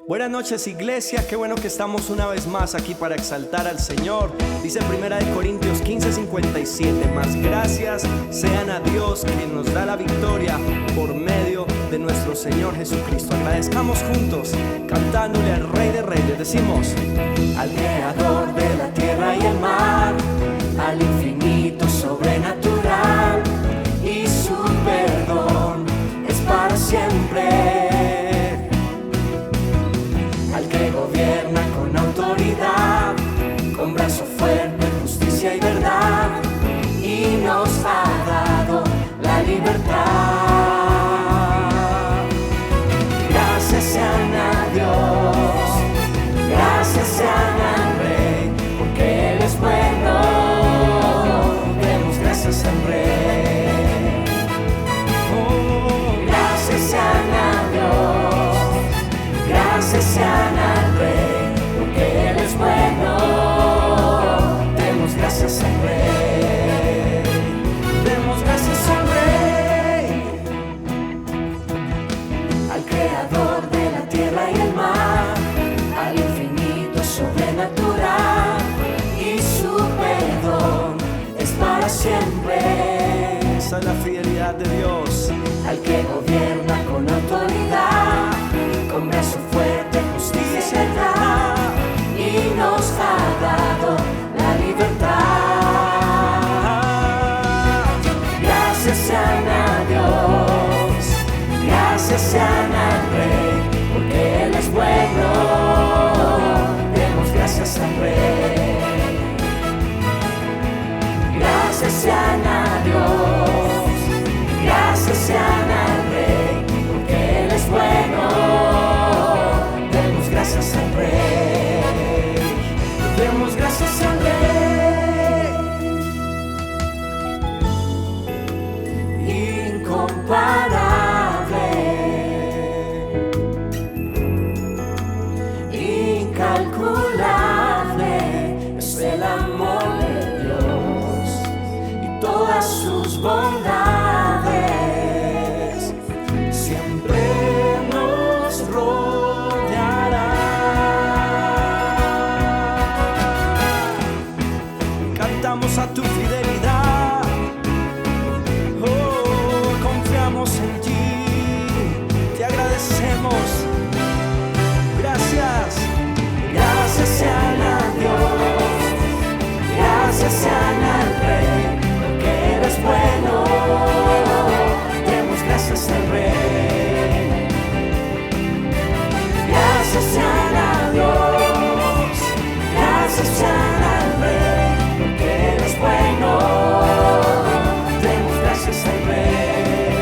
Buenas noches, iglesia, qué bueno que estamos una vez más aquí para exaltar al Señor. Dice 1 Corintios 15:57, mas gracias sean a Dios quien nos da la victoria por medio de nuestro Señor Jesucristo. Agradezcamos juntos, cantándole al Rey de Reyes, decimos: al Creador de la tierra y el mar, al infinito sobrenatural, y su perdón es para siempre. Al que gobierna con autoridad, con brazo fuerte, justicia y verdad, y nos ha dado la libertad. Gracias sean a Dios, gracias sean al Rey, porque Él es bueno. Demos gracias al Rey. Oh, gracias sean a Dios, gracias sean al Rey, porque Él es bueno. Demos gracias al Rey, demos gracias al Rey, al Creador de la tierra y el mar, al infinito sobrenatural, y su perdón es para siempre. Esa es la fidelidad de Dios. Al que gobierna con autoridad, con brazo fuerte, justicia y verdad, y nos ha dado la libertad. Gracias sean a Dios, gracias sean al Rey, porque Él es bueno. Demos gracias al Rey. Gracias sean a Dios, gracias sean al Rey, porque Él es bueno. Demos gracias al Rey, demos gracias al Rey. Incomparable, incalculable es el amor de Dios y todas sus bondades siempre nos rodearán. Cantamos a tu fidelidad, oh, confiamos en ti, te agradecemos. Gracias, gracias sean a Dios, gracias sean al Rey, porque Él es bueno. Demos gracias al Rey. Gracias sean a Dios, gracias sean al Rey, porque Él es bueno. Demos gracias al Rey.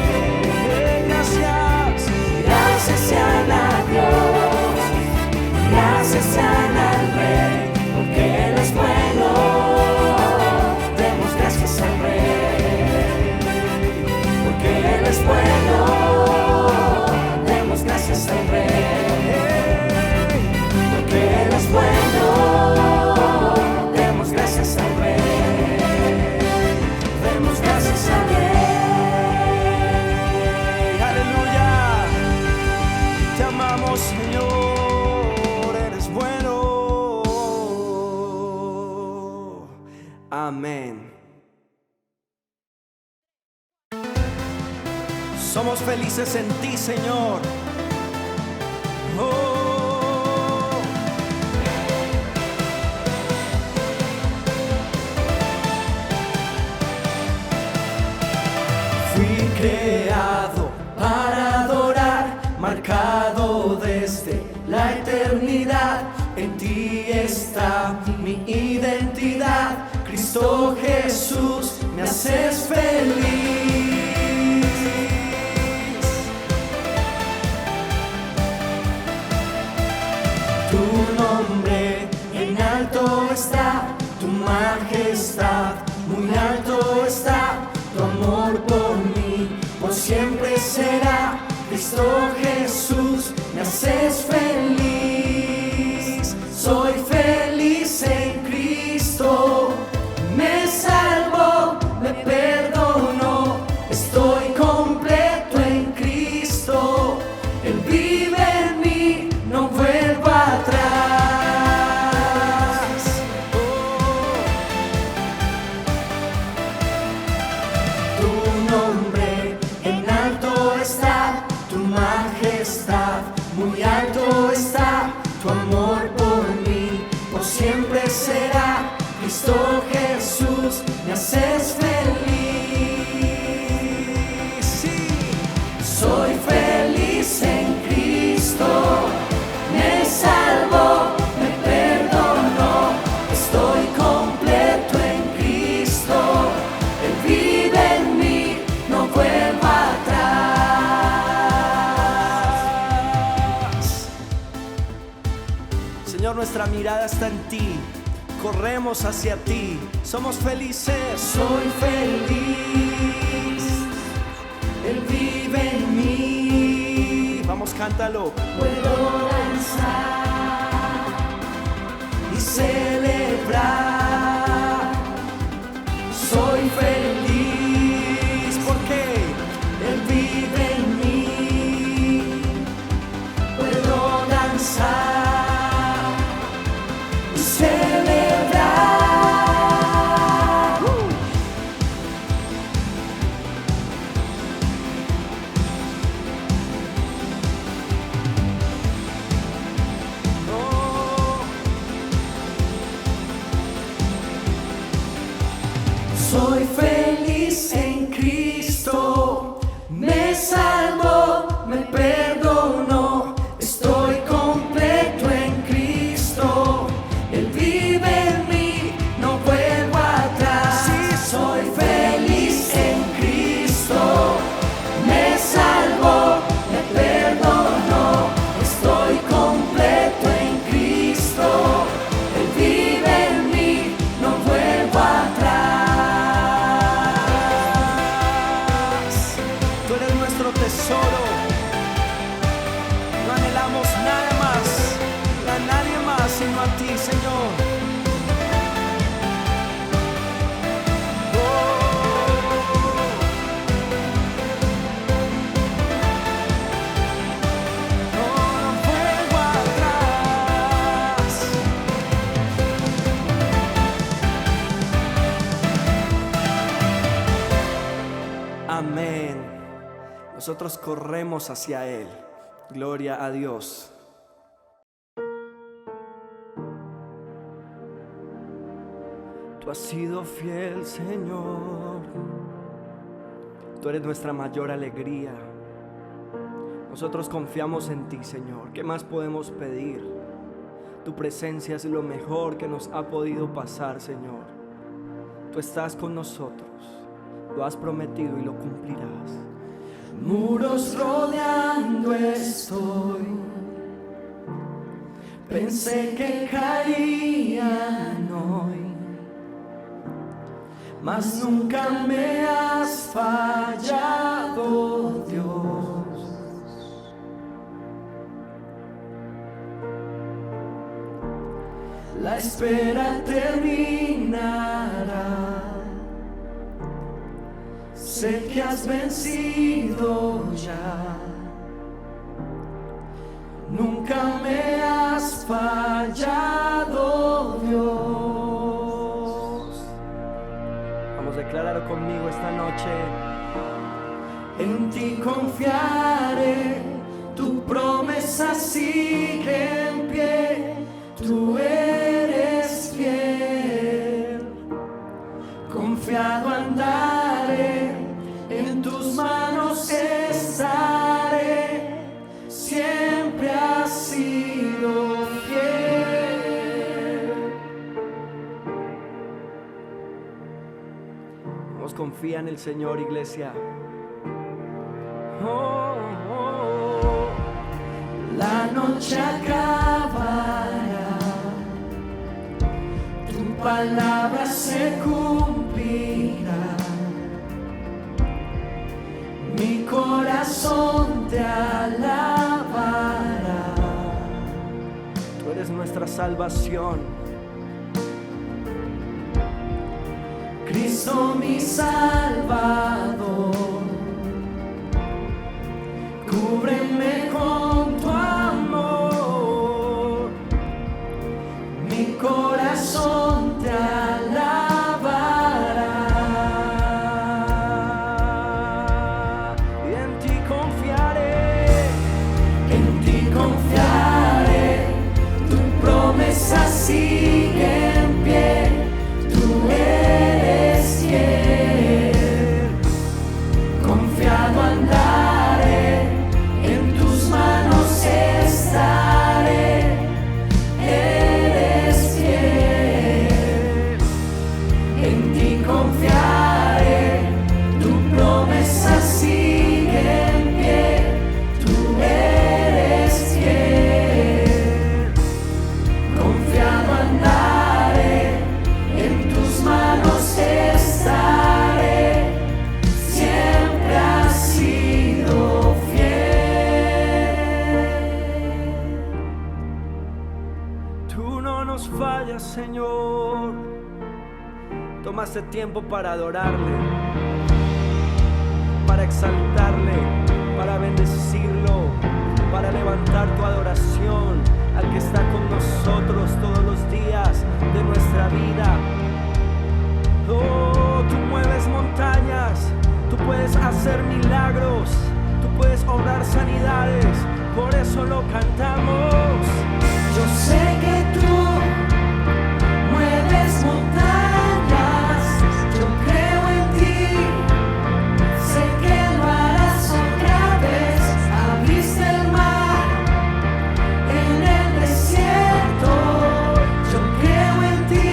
Gracias, gracias sean a Dios, gracias sean al Rey, porque Él es bueno. Demos gracias al Rey, porque Él es bueno. Demos gracias al Rey, porque Él es bueno. Demos gracias al Rey, demos gracias al Rey. Aleluya, te amamos, Señor, eres bueno. Amén. Somos felices en ti, Señor. Oh. Fui creado para adorar, marcado desde la eternidad. En ti está mi identidad. Cristo Jesús, me haces feliz. Tu nombre en alto está, tu majestad muy alto está. Tu amor por mí por siempre será. Cristo Jesús, me haces feliz. Soy feliz en Cristo, me salvó, me perdonó. Estoy completo en Cristo, Él vive en mí, no vuelve. Muy alto está tu amor por mí, por siempre será. Cristo Jesús, me haces feliz. Sí, soy feliz en Cristo, me salvó, me perdonó, estoy completo en Cristo, Él vive en mí, no vuelvo atrás. Señor, nuestra mirada está en ti, corremos hacia ti, somos felices. Soy feliz, Él vive en mí. Vamos, cántalo. Puedo danzar y celebrar. Soy feliz porque Él vive en mí. Puedo danzar y celebrar. Soy feliz en Cristo, me salvó, me perdonó, estoy completo en Cristo, Él vive en mí, no vuelvo atrás. Sí, soy feliz en Cristo, me salvó, me perdonó, estoy completo en Cristo, Él vive en mí, no vuelvo atrás. Tesoro, no anhelamos nada más, a nadie más sino a ti, Señor. No vuelvo atrás. Amén. Nosotros corremos hacia Él. Gloria a Dios. Tú has sido fiel, Señor. Tú eres nuestra mayor alegría. Nosotros confiamos en ti, Señor. ¿Qué más podemos pedir? Tu presencia es lo mejor que nos ha podido pasar, Señor. Tú estás con nosotros. Lo has prometido y lo cumplirás. Muros rodeando estoy, pensé que caían hoy, mas nunca me has fallado, Dios. La espera terminará. Sé que has vencido ya, nunca me has fallado, Dios. Vamos a declararlo conmigo esta noche. En ti confiaré, tu promesa sigue en pie, tú eres fiel, confiado andaré. En tus manos estaré, siempre has sido fiel. Vamos, confía en el Señor, iglesia. Oh, oh, oh. La noche acabará, tu palabra se cumplirá. Mi corazón te alabará. Tú eres nuestra salvación, Cristo mi Salvador. Cúbreme con tu amor, mi corazón te alabará. Y en ti confiaré, en ti confiaré, tu promesa sigue en pie, tú eres fiel. Confiado andaré, en tus manos estaré, eres fiel. En ti confiaré, tu promesa sigue en pie, tú eres fiel. Confiado andaré, en tus manos estaré, siempre has sido fiel. Tú no nos fallas, Señor. Tomaste tiempo para adorarle, para exaltarle, para bendecirlo, para levantar tu adoración al que está con nosotros todos los días de nuestra vida. Oh, tú mueves montañas, tú puedes hacer milagros, tú puedes obrar sanidades, por eso lo cantamos. Yo sé que tú mueves montañas. Yo creo en ti, sé que lo harás otra vez. Abriste el mar en el desierto. Yo creo en ti,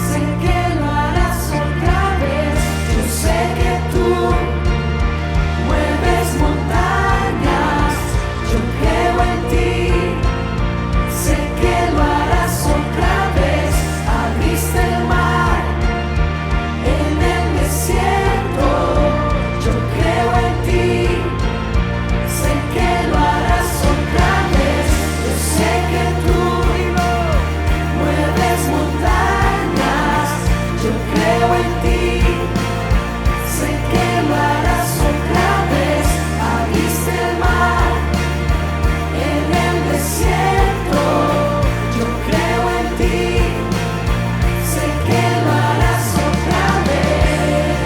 sé que lo harás otra vez. Yo sé que tú mueves montañas. Yo creo en ti, sé que lo harás otra vez. Abriste el mar en el desierto, yo creo en ti, sé que lo harás otra vez. Yo sé que tú mueves montañas, yo creo en ti, sé que lo harás otra vez. Abriste el mar en el desierto, yo creo en ti, sé que lo harás otra vez,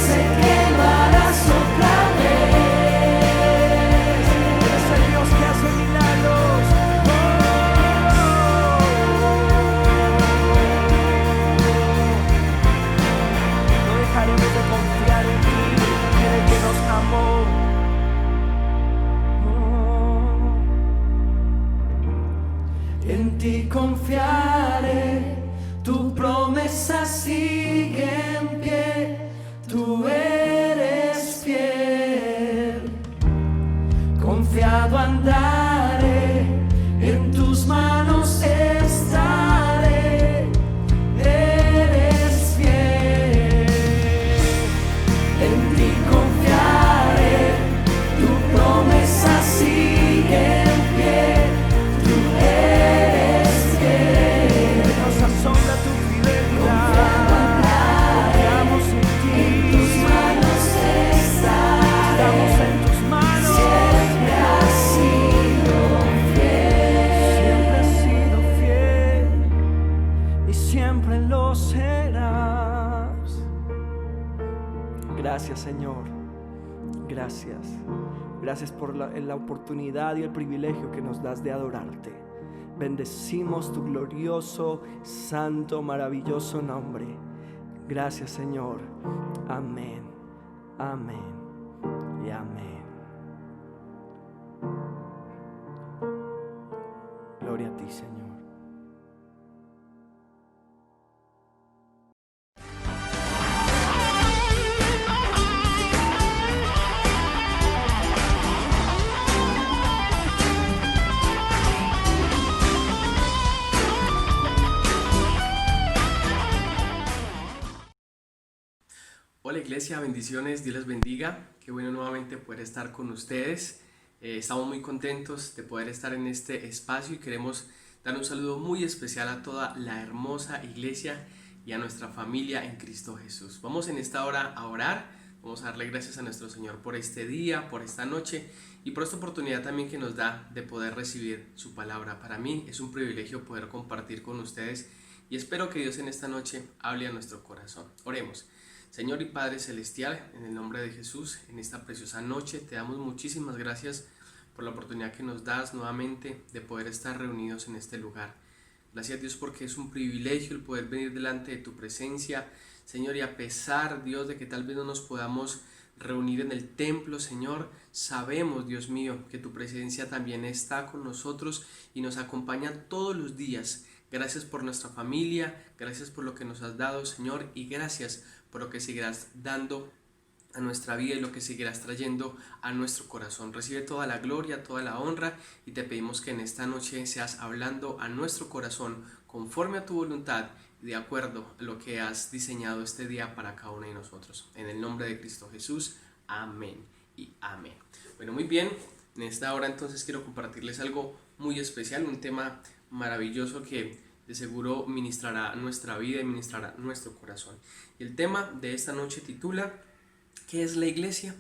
sé que lo harás otra vez. Eres el Dios que hace milagros. No dejaremos de confiar en ti, en el que nos amó. En ti confiaré, tu promesa sigue en pie, tú eres fiel. Confiado andaré, en tus manos estaré, eres fiel. En ti confiaré, tu promesa sigue en pie, tú eres fiel. Nos asombra tu fidelidad. Confiamos en ti, en tus manos estaré. Estamos en tus manos. Siempre has sido fiel y siempre lo serás. Gracias, Señor. Gracias. Gracias por la oportunidad y el privilegio que nos das de adorarte. Bendecimos tu glorioso, santo, maravilloso nombre. Gracias, Señor. Amén. Amén y amén. Gloria a ti, Señor. Hola iglesia, bendiciones, Dios les bendiga. Qué bueno nuevamente poder estar con ustedes. Estamos muy contentos de poder estar en este espacio y queremos dar un saludo muy especial a toda la hermosa iglesia y a nuestra familia en Cristo Jesús. Vamos en esta hora a orar, vamos a darle gracias a nuestro Señor por este día, por esta noche y por esta oportunidad también que nos da de poder recibir su palabra. Para mí es un privilegio poder compartir con ustedes y espero que Dios en esta noche hable a nuestro corazón. Oremos. Señor y Padre Celestial, en el nombre de Jesús, en esta preciosa noche te damos muchísimas gracias por la oportunidad que nos das nuevamente de poder estar reunidos en este lugar. Gracias, Dios, porque es un privilegio el poder venir delante de tu presencia, Señor, y a pesar, Dios, de que tal vez no nos podamos reunir en el templo, Señor, sabemos, Dios mío, que tu presencia también está con nosotros y nos acompaña todos los días. Gracias por nuestra familia, gracias por lo que nos has dado, Señor, y gracias por lo que seguirás dando a nuestra vida y lo que seguirás trayendo a nuestro corazón. Recibe toda la gloria, toda la honra, y te pedimos que en esta noche seas hablando a nuestro corazón conforme a tu voluntad y de acuerdo a lo que has diseñado este día para cada uno de nosotros. En el nombre de Cristo Jesús, amén y amén. Bueno, muy bien, en esta hora entonces quiero compartirles algo muy especial, un tema maravilloso que de seguro ministrará nuestra vida y ministrará nuestro corazón. Y el tema de esta noche titula ¿qué es la iglesia?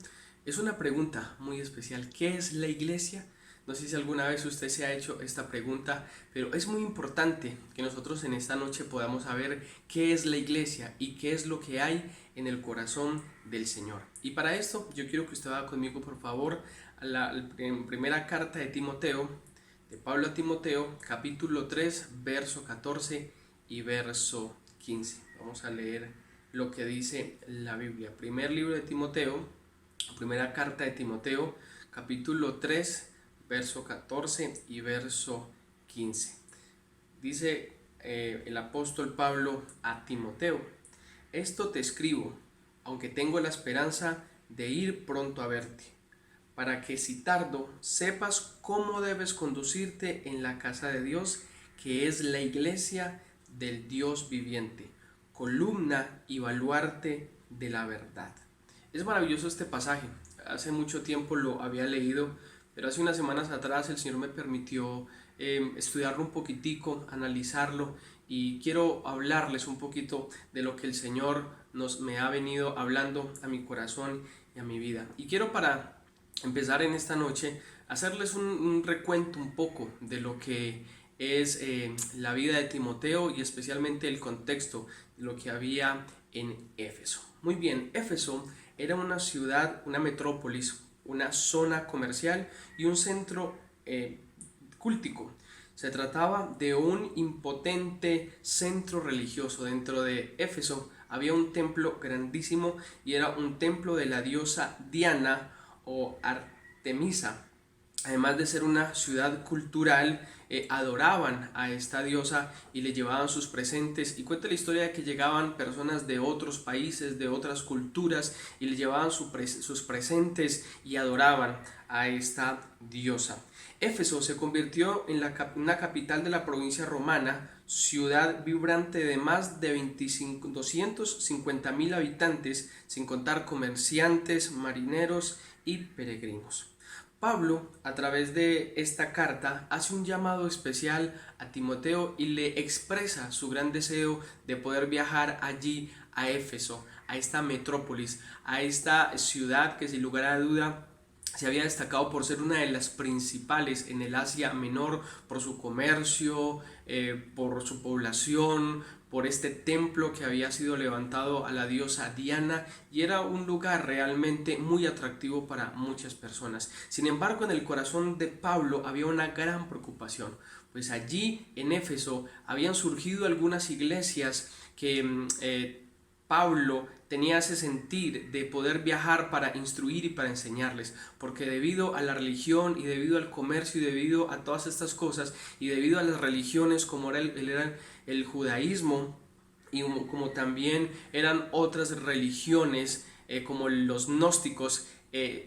Es una pregunta muy especial. ¿Qué es la iglesia? No sé si alguna vez usted se ha hecho esta pregunta, pero es muy importante que nosotros en esta noche podamos saber qué es la iglesia y qué es lo que hay en el corazón del Señor. Y para esto yo quiero que usted vaya conmigo, por favor, a la primera carta de Timoteo, de Pablo a Timoteo, capítulo 3, verso 14 y verso 15. Vamos a leer lo que dice la Biblia. Primer libro de Timoteo, primera carta de Timoteo, capítulo 3, verso 14 y verso 15. Dice el apóstol Pablo a Timoteo: esto te escribo, aunque tengo la esperanza de ir pronto a verte, para que si tardo sepas cómo debes conducirte en la casa de Dios, que es la iglesia del Dios viviente, columna y baluarte de la verdad. Es maravilloso este pasaje. Hace mucho tiempo lo había leído, pero hace unas semanas atrás el Señor me permitió estudiarlo un poquitico, analizarlo, y quiero hablarles un poquito de lo que el Señor me ha venido hablando a mi corazón y a mi vida. Y quiero, para empezar en esta noche, hacerles un recuento un poco de lo que es la vida de Timoteo y especialmente el contexto de lo que había en Éfeso. Muy bien, Éfeso era una ciudad, una metrópolis, una zona comercial y un centro cúltico. Se trataba de un impotente centro religioso. Dentro de Éfeso había un templo grandísimo y era un templo de la diosa Diana o Artemisa. Además de ser una ciudad cultural, adoraban a esta diosa y le llevaban sus presentes, y cuenta la historia de que llegaban personas de otros países, de otras culturas, y le llevaban sus presentes y adoraban a esta diosa. Éfeso se convirtió en una capital de la provincia romana, ciudad vibrante de más de 250,000 habitantes, sin contar comerciantes, marineros y peregrinos. Pablo, a través de esta carta, hace un llamado especial a Timoteo y le expresa su gran deseo de poder viajar allí a Éfeso, a esta metrópolis, a esta ciudad que sin lugar a duda se había destacado por ser una de las principales en el Asia Menor, por su comercio, por su población, por este templo que había sido levantado a la diosa Diana, y era un lugar realmente muy atractivo para muchas personas. Sin embargo, en el corazón de Pablo había una gran preocupación, pues allí en Éfeso habían surgido algunas iglesias que Pablo tenía ese sentir de poder viajar para instruir y para enseñarles, porque debido a la religión y debido al comercio y debido a todas estas cosas y debido a las religiones como era el judaísmo y como también eran otras religiones como los gnósticos,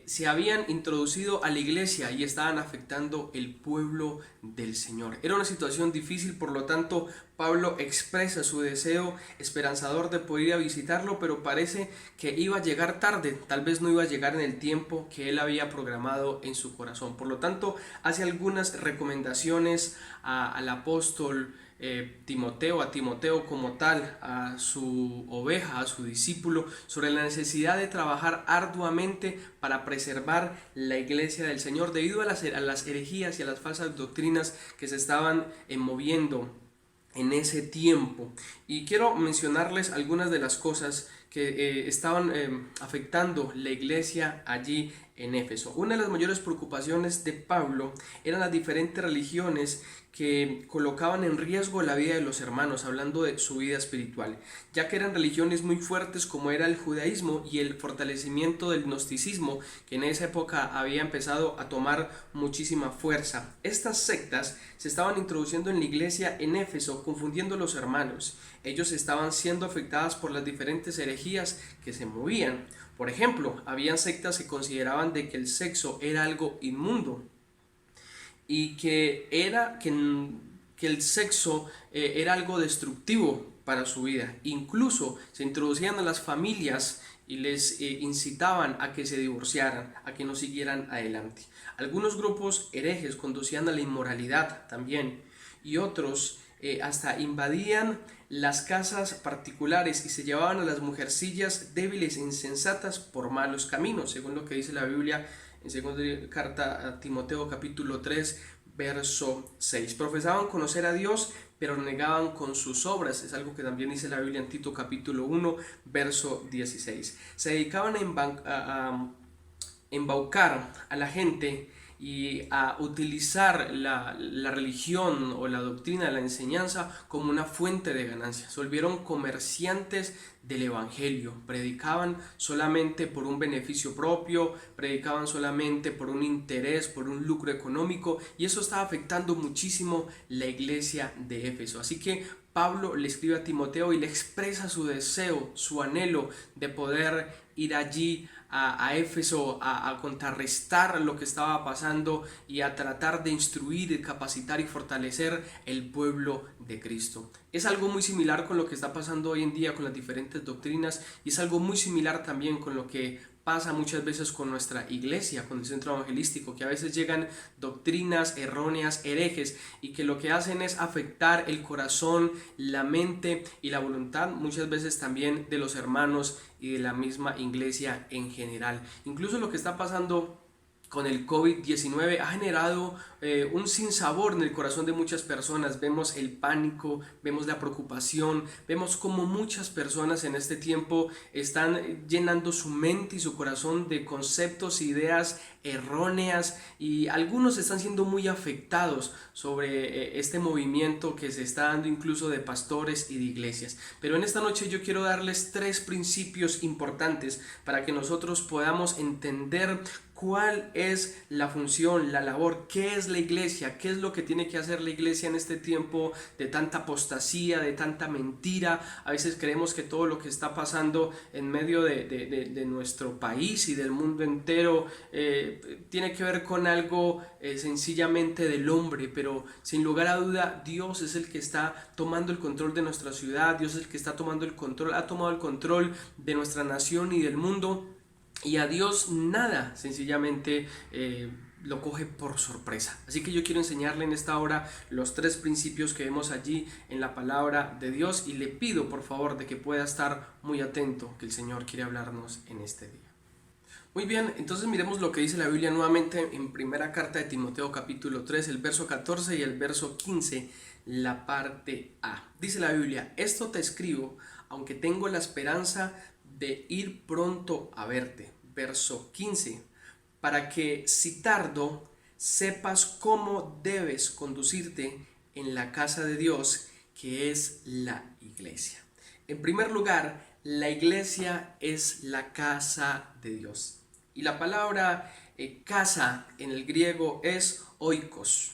se habían introducido a la iglesia y estaban afectando el pueblo del Señor. Era una situación difícil, por lo tanto Pablo expresa su deseo esperanzador de poder ir a visitarlo, pero parece que iba a llegar tarde, tal vez no iba a llegar en el tiempo que él había programado en su corazón. Por lo tanto, hace algunas recomendaciones al apóstol a Timoteo como tal, a su oveja, a su discípulo, sobre la necesidad de trabajar arduamente para preservar la iglesia del Señor debido a las herejías y a las falsas doctrinas que se estaban moviendo en ese tiempo. Y quiero mencionarles algunas de las cosas que estaban afectando la iglesia allí en Éfeso. Una de las mayores preocupaciones de Pablo eran las diferentes religiones que colocaban en riesgo la vida de los hermanos, hablando de su vida espiritual, ya que eran religiones muy fuertes como era el judaísmo y el fortalecimiento del gnosticismo, que en esa época había empezado a tomar muchísima fuerza. Estas sectas se estaban introduciendo en la iglesia en Éfeso, confundiendo a los hermanos. Ellos estaban siendo afectadas por las diferentes herejías que se movían. Por ejemplo, habían sectas que consideraban de que el sexo era algo inmundo y que el sexo era algo destructivo para su vida. Incluso se introducían a las familias y les incitaban a que se divorciaran, a que no siguieran adelante. Algunos grupos herejes conducían a la inmoralidad también, y otros hasta invadían las casas particulares y se llevaban a las mujercillas débiles e insensatas por malos caminos, según lo que dice la Biblia en segunda carta a Timoteo capítulo 3 verso 6. Profesaban conocer a Dios, pero negaban con sus obras. Es algo que también dice la Biblia en Tito capítulo 1 verso 16. Se dedicaban a embaucar a la gente y a utilizar la religión o la doctrina, la enseñanza como una fuente de ganancia. Se volvieron comerciantes del evangelio, predicaban solamente por un beneficio propio, predicaban solamente por un interés, por un lucro económico, y eso estaba afectando muchísimo la iglesia de Éfeso. Así que Pablo le escribe a Timoteo y le expresa su deseo, su anhelo de poder ir allí a Éfeso a contrarrestar lo que estaba pasando y a tratar de instruir, capacitar y fortalecer el pueblo de Cristo. Es algo muy similar con lo que está pasando hoy en día con las diferentes doctrinas, y es algo muy similar también con lo que pasa muchas veces con nuestra iglesia, con el centro evangelístico, que a veces llegan doctrinas erróneas, herejes, y que lo que hacen es afectar el corazón, la mente y la voluntad, muchas veces también de los hermanos y de la misma iglesia en general. Incluso lo que está pasando con el COVID-19 ha generado un sinsabor en el corazón de muchas personas. Vemos el pánico, vemos la preocupación, vemos cómo muchas personas en este tiempo están llenando su mente y su corazón de conceptos, ideas erróneas, y algunos están siendo muy afectados sobre este movimiento que se está dando incluso de pastores y de iglesias. Pero en esta noche yo quiero darles 3 principios importantes para que nosotros podamos entender cuál es la función, la labor, qué es la iglesia, qué es lo que tiene que hacer la iglesia en este tiempo de tanta apostasía, de tanta mentira. A veces creemos que todo lo que está pasando en medio de nuestro país y del mundo entero tiene que ver con algo sencillamente del hombre, pero sin lugar a duda Dios es el que está tomando el control de nuestra ciudad. Dios es el que está tomando el control, ha tomado el control de nuestra nación y del mundo. Y a Dios nada, sencillamente lo coge por sorpresa. Así que yo quiero enseñarle en esta hora los 3 principios que vemos allí en la palabra de Dios, y le pido por favor de que pueda estar muy atento, que el Señor quiere hablarnos en este día. Muy bien, entonces miremos lo que dice la Biblia nuevamente en primera carta de Timoteo capítulo 3, el verso 14 y el verso 15, la parte A. Dice la Biblia: esto te escribo, aunque tengo la esperanza de ir pronto a verte. Verso 15, para que si tardo sepas cómo debes conducirte en la casa de Dios, que es la iglesia. En primer lugar, la iglesia es la casa de Dios, y la palabra casa en el griego es oikos,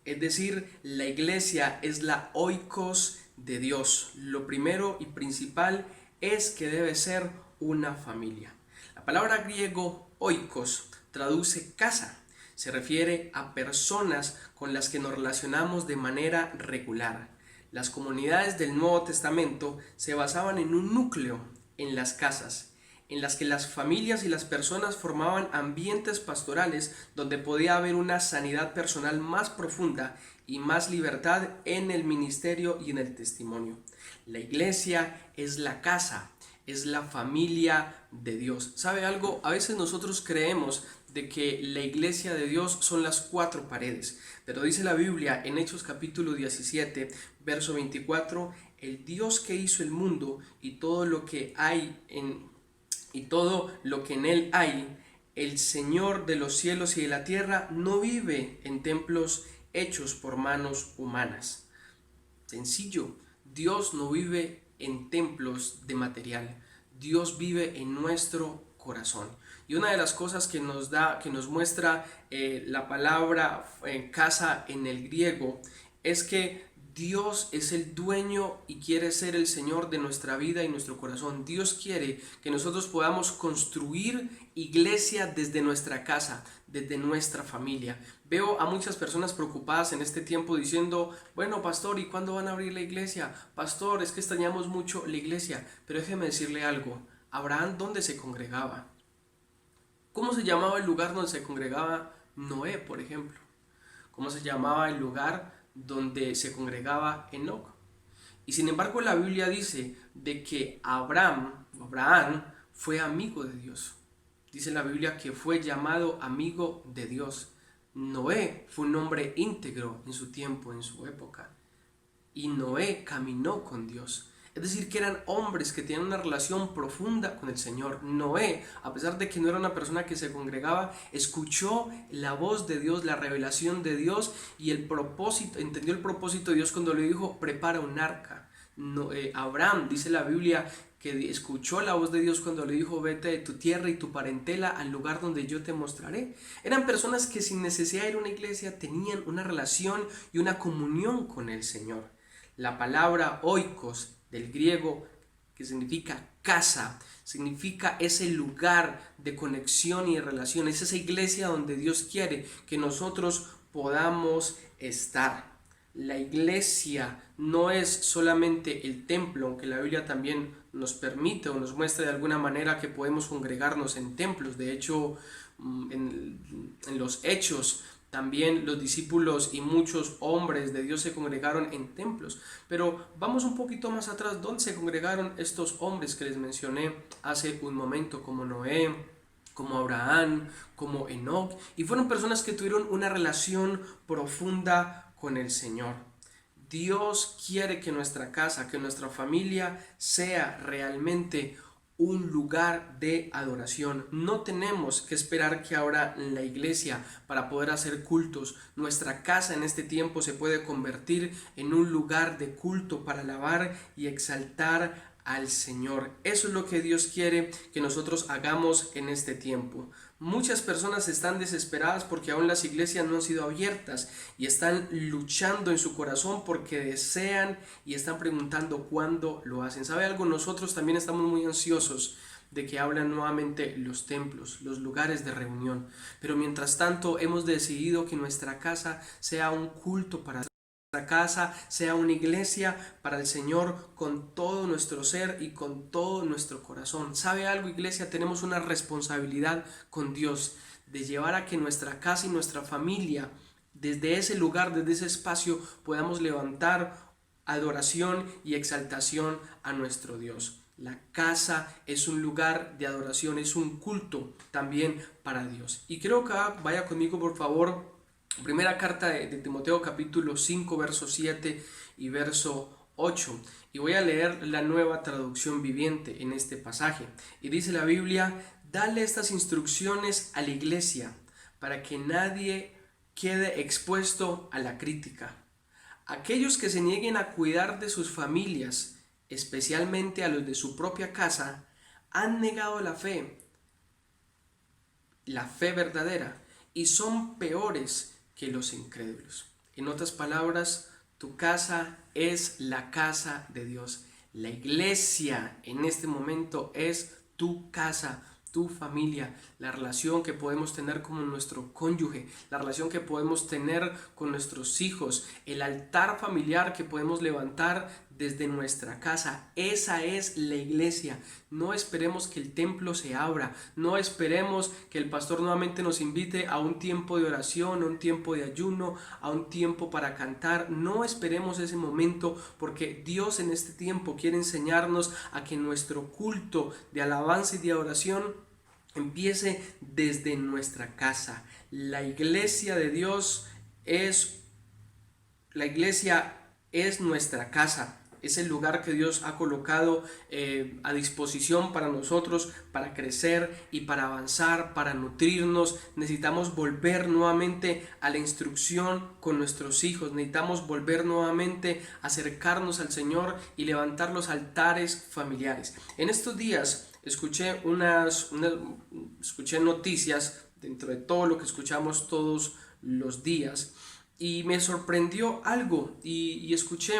es decir, la iglesia es la oikos de Dios. Lo primero y principal es que debe ser una familia. La palabra griego oikos traduce casa, se refiere a personas con las que nos relacionamos de manera regular. Las comunidades del Nuevo Testamento se basaban en un núcleo, en las casas, en las que las familias y las personas formaban ambientes pastorales donde podía haber una sanidad personal más profunda y más libertad en el ministerio y en el testimonio. La iglesia es la casa, es la familia de Dios. ¿Sabe algo? A veces nosotros creemos de que la iglesia de Dios son las 4 paredes, pero dice la Biblia en Hechos capítulo 17, verso 24, el Dios que hizo el mundo y todo lo que hay y todo lo que en él hay, el Señor de los cielos y de la tierra, no vive en templos hechos por manos humanas. Sencillo, Dios no vive en templos de material, Dios vive en nuestro corazón. Y una de las cosas que nos muestra la palabra casa en el griego, es que Dios es el dueño y quiere ser el Señor de nuestra vida y nuestro corazón. Dios quiere que nosotros podamos construir iglesia desde nuestra casa, desde nuestra familia. Veo a muchas personas preocupadas en este tiempo diciendo, bueno, pastor, ¿y cuándo van a abrir la iglesia? Pastor, es que extrañamos mucho la iglesia. Pero déjeme decirle algo, Abraham, ¿dónde se congregaba? ¿Cómo se llamaba el lugar donde se congregaba Noé, por ejemplo? ¿Cómo se llamaba el lugar donde se congregaba Enoc? Y sin embargo la Biblia dice de que Abraham fue amigo de Dios. Dice la Biblia que fue llamado amigo de Dios. Noé fue un hombre íntegro en su tiempo, en su época. Y Noé caminó con Dios. Es decir, que eran hombres que tenían una relación profunda con el Señor. Noé, a pesar de que no era una persona que se congregaba, escuchó la voz de Dios, la revelación de Dios y entendió el propósito de Dios cuando le dijo, prepara un arca. Abraham, dice la Biblia, que escuchó la voz de Dios cuando le dijo, vete de tu tierra y tu parentela al lugar donde yo te mostraré. Eran personas que sin necesidad de ir a una iglesia tenían una relación y una comunión con el Señor. La palabra oikos del griego, que significa casa, significa ese lugar de conexión y de relación, es esa iglesia donde Dios quiere que nosotros podamos estar. La iglesia no es solamente el templo, aunque la Biblia también nos permite o nos muestra de alguna manera que podemos congregarnos en templos. De hecho, en los Hechos, también los discípulos y muchos hombres de Dios se congregaron en templos. Pero vamos un poquito más atrás, ¿dónde se congregaron estos hombres que les mencioné hace un momento? Como Noé, como Abraham, como Enoc. Y fueron personas que tuvieron una relación profunda con el Señor. Dios quiere que nuestra casa, que nuestra familia sea realmente un lugar de adoración. No tenemos que esperar que ahora la iglesia para poder hacer cultos. Nuestra casa en este tiempo se puede convertir en un lugar de culto para alabar y exaltar al Señor. Eso es lo que Dios quiere que nosotros hagamos en este tiempo. Muchas personas están desesperadas porque aún las iglesias no han sido abiertas y están luchando en su corazón porque desean y están preguntando cuándo lo hacen. ¿Sabe algo? Nosotros también estamos muy ansiosos de que abran nuevamente los templos, los lugares de reunión. Pero mientras tanto hemos decidido que nuestra casa sea un culto para casa, sea una iglesia para el Señor con todo nuestro ser y con todo nuestro corazón. ¿Sabe algo, iglesia? Tenemos una responsabilidad con Dios de llevar a que nuestra casa y nuestra familia, desde ese lugar, desde ese espacio, podamos levantar adoración y exaltación a nuestro Dios. La casa es un lugar de adoración, es un culto también para Dios. Y creo que vaya conmigo, por favor, primera carta de Timoteo, capítulo 5, verso 7 y verso 8. Y voy a leer la Nueva Traducción Viviente en este pasaje. Y dice la Biblia, dale estas instrucciones a la iglesia para que nadie quede expuesto a la crítica. Aquellos que se nieguen a cuidar de sus familias, especialmente a los de su propia casa, han negado la fe verdadera, y son peores que los incrédulos. En otras palabras, tu casa es la casa de Dios. La iglesia en este momento es tu casa, tu familia, la relación que podemos tener con nuestro cónyuge, la relación que podemos tener con nuestros hijos, el altar familiar que podemos levantar desde nuestra casa. Esa es la iglesia. No esperemos que el templo se abra, no esperemos que el pastor nuevamente nos invite a un tiempo de oración, a un tiempo de ayuno, a un tiempo para cantar. No esperemos ese momento, porque Dios en este tiempo quiere enseñarnos a que nuestro culto de alabanza y de adoración empiece desde nuestra casa. La iglesia de Dios es nuestra casa. es el lugar que Dios ha colocado a disposición para nosotros, para crecer y para avanzar, para nutrirnos. Necesitamos volver nuevamente a la instrucción con nuestros hijos, necesitamos volver nuevamente a acercarnos al Señor y levantar los altares familiares. En estos días escuché escuché noticias dentro de todo lo que escuchamos todos los días, y me sorprendió algo, y escuché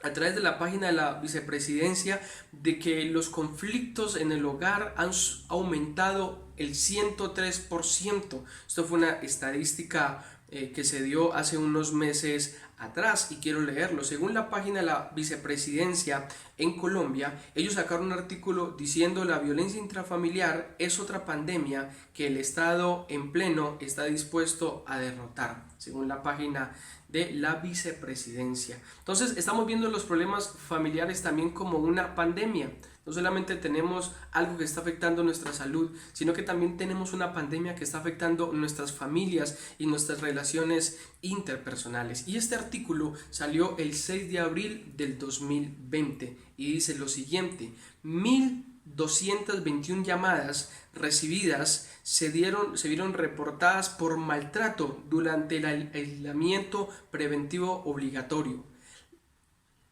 a través de la página de la vicepresidencia de que los conflictos en el hogar han aumentado el 103%. Esto fue una estadística que se dio hace unos meses atrás, y quiero leerlo. Según la página de la vicepresidencia en Colombia, ellos sacaron un artículo diciendo: la violencia intrafamiliar es otra pandemia que el Estado en pleno está dispuesto a derrotar, según la página de la vicepresidencia. Entonces estamos viendo los problemas familiares también como una pandemia. No solamente tenemos algo que está afectando nuestra salud, sino que también tenemos una pandemia que está afectando nuestras familias y nuestras relaciones interpersonales. Y este artículo salió el 6 de abril del 2020 y dice lo siguiente: 1.221 llamadas recibidas se vieron reportadas por maltrato durante el aislamiento preventivo obligatorio.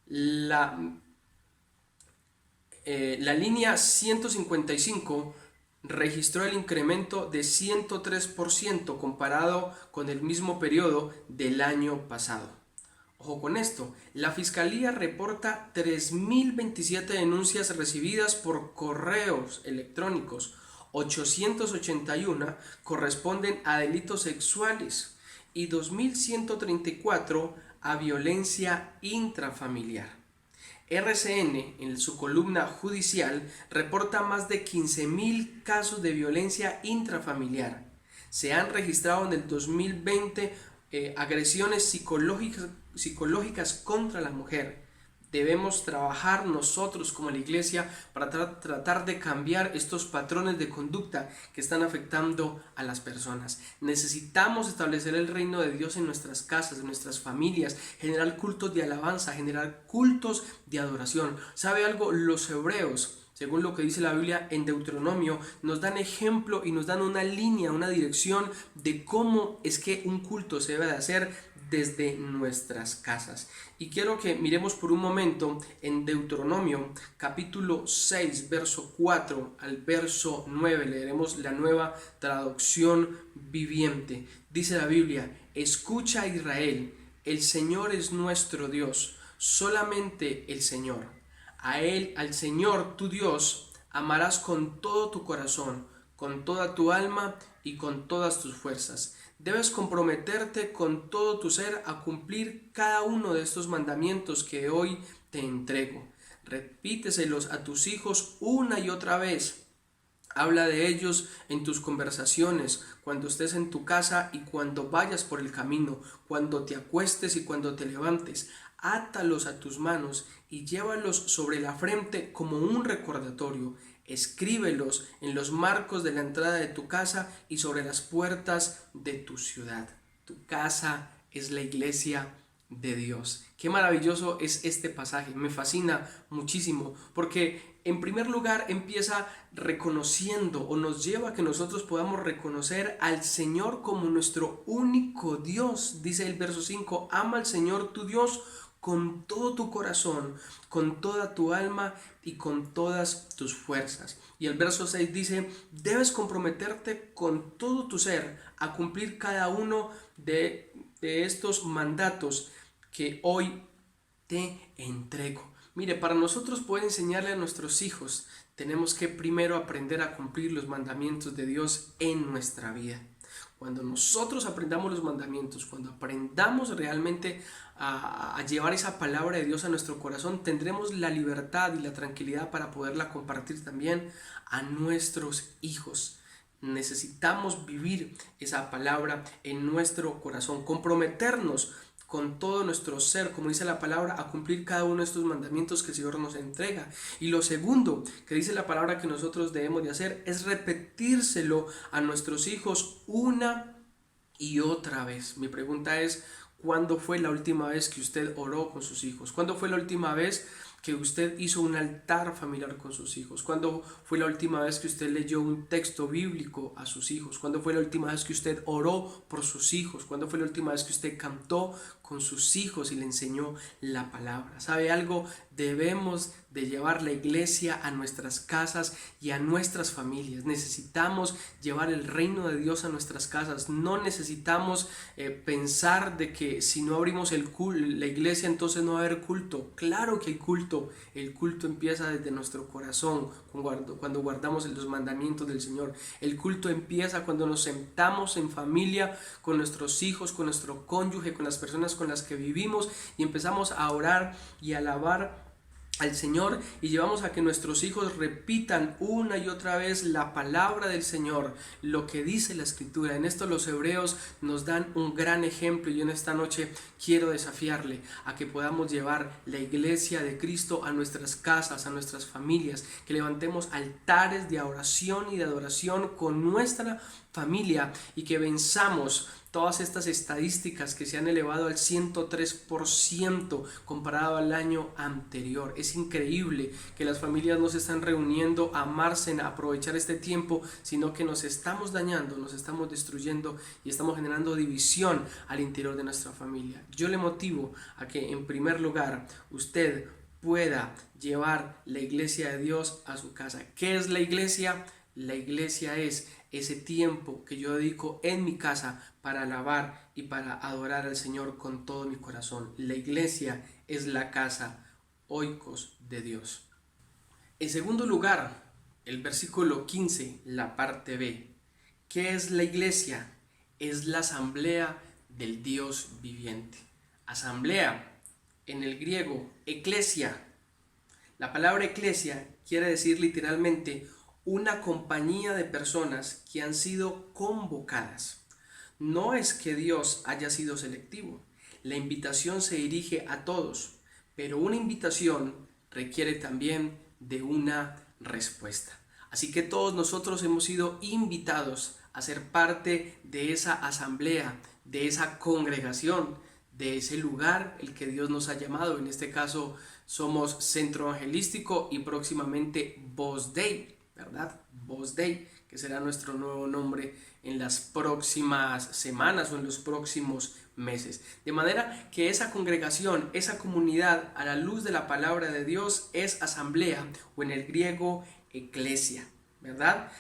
La línea 155 registró el incremento de 103% comparado con el mismo periodo del año pasado. Ojo con esto, la Fiscalía reporta 3.027 denuncias recibidas por correos electrónicos, 881 corresponden a delitos sexuales y 2.134 a violencia intrafamiliar. RCN, en su columna judicial, reporta más de 15.000 casos de violencia intrafamiliar. Se han registrado en el 2020 agresiones psicológicas contra la mujer. Debemos trabajar nosotros como la iglesia para tratar de cambiar estos patrones de conducta que están afectando a las personas. Necesitamos establecer el reino de Dios en nuestras casas, en nuestras familias, generar cultos de alabanza, generar cultos de adoración. ¿Sabe algo? Los hebreos, según lo que dice la Biblia en Deuteronomio, nos dan ejemplo y nos dan una línea, una dirección de cómo es que un culto se debe de hacer desde nuestras casas. Y quiero que miremos por un momento en Deuteronomio capítulo 6, verso 4 al verso 9. Leeremos la Nueva Traducción Viviente. Dice la Biblia: escucha, Israel, el Señor es nuestro Dios, solamente el Señor. A Él, al Señor tu Dios, amarás con todo tu corazón, con toda tu alma y con todas tus fuerzas. Debes comprometerte con todo tu ser a cumplir cada uno de estos mandamientos que hoy te entrego. Repíteselos a tus hijos una y otra vez. Habla de ellos en tus conversaciones, cuando estés en tu casa y cuando vayas por el camino, cuando te acuestes y cuando te levantes. Átalos a tus manos y llévalos sobre la frente como un recordatorio. Escríbelos en los marcos de la entrada de tu casa y sobre las puertas de tu ciudad. Tu casa es la iglesia de Dios. Qué maravilloso es este pasaje, me fascina muchísimo, porque en primer lugar empieza reconociendo, o nos lleva a que nosotros podamos reconocer al Señor como nuestro único Dios. Dice el verso 5: ama al Señor tu Dios con todo tu corazón, con toda tu alma y con todas tus fuerzas. Y el verso 6 dice: debes comprometerte con todo tu ser a cumplir cada uno de estos mandatos que hoy te entrego. Mire, para nosotros poder enseñarle a nuestros hijos, tenemos que primero aprender a cumplir los mandamientos de Dios en nuestra vida. Cuando nosotros aprendamos los mandamientos, cuando aprendamos realmente a llevar esa palabra de Dios a nuestro corazón, tendremos la libertad y la tranquilidad para poderla compartir también a nuestros hijos. Necesitamos vivir esa palabra en nuestro corazón, comprometernos con todo nuestro ser, como dice la palabra, a cumplir cada uno de estos mandamientos que el Señor nos entrega. Y lo segundo que dice la palabra que nosotros debemos de hacer es repetírselo a nuestros hijos una y otra vez. Mi pregunta es: ¿Cuándo fue la última vez que usted oró con sus hijos? ¿Cuándo fue la última vez que usted hizo un altar familiar con sus hijos? ¿Cuándo fue la última vez que usted leyó un texto bíblico a sus hijos? ¿Cuándo fue la última vez que usted oró por sus hijos? ¿Cuándo fue la última vez que usted cantó con sus hijos y le enseñó la palabra? ¿Sabe algo? Debemos de llevar la iglesia a nuestras casas y a nuestras familias. Necesitamos llevar el reino de Dios a nuestras casas. No necesitamos pensar de que si no abrimos la iglesia entonces no va a haber culto. Claro que hay culto. El culto empieza desde nuestro corazón cuando guardamos los mandamientos del Señor. El culto empieza cuando nos sentamos en familia con nuestros hijos, con nuestro cónyuge, con las personas con las que vivimos y empezamos a orar y a alabar al Señor y llevamos a que nuestros hijos repitan una y otra vez la palabra del Señor, lo que dice la Escritura. En esto los hebreos nos dan un gran ejemplo y en esta noche quiero desafiarle a que podamos llevar la iglesia de Cristo a nuestras casas, a nuestras familias, que levantemos altares de oración y de adoración con nuestra familia y que venzamos todas estas estadísticas que se han elevado al 103% comparado al año anterior. Es increíble que las familias no se están reuniendo a amarse, a aprovechar este tiempo, sino que nos estamos dañando, nos estamos destruyendo y estamos generando división al interior de nuestra familia. Yo le motivo a que en primer lugar usted pueda llevar la iglesia de Dios a su casa. ¿Qué es la iglesia? La iglesia es ese tiempo que yo dedico en mi casa para alabar y para adorar al Señor con todo mi corazón. La iglesia es la casa oikos de Dios. En segundo lugar, el versículo 15, la parte B. ¿Qué es la iglesia? Es la asamblea del Dios viviente. Asamblea, en el griego, eclesia. La palabra eclesia quiere decir literalmente una compañía de personas que han sido convocadas. No es que Dios haya sido selectivo. La invitación se dirige a todos, pero una invitación requiere también de una respuesta. Así que todos nosotros hemos sido invitados a ser parte de esa asamblea, de esa congregación, de ese lugar el que Dios nos ha llamado. En este caso somos Centro Evangelístico y próximamente Voz Dei, ¿verdad? Voz Dei, que será nuestro nuevo nombre en las próximas semanas o en los próximos meses. De manera que esa congregación, esa comunidad a la luz de la palabra de Dios es asamblea o en el griego eclesia, ¿verdad?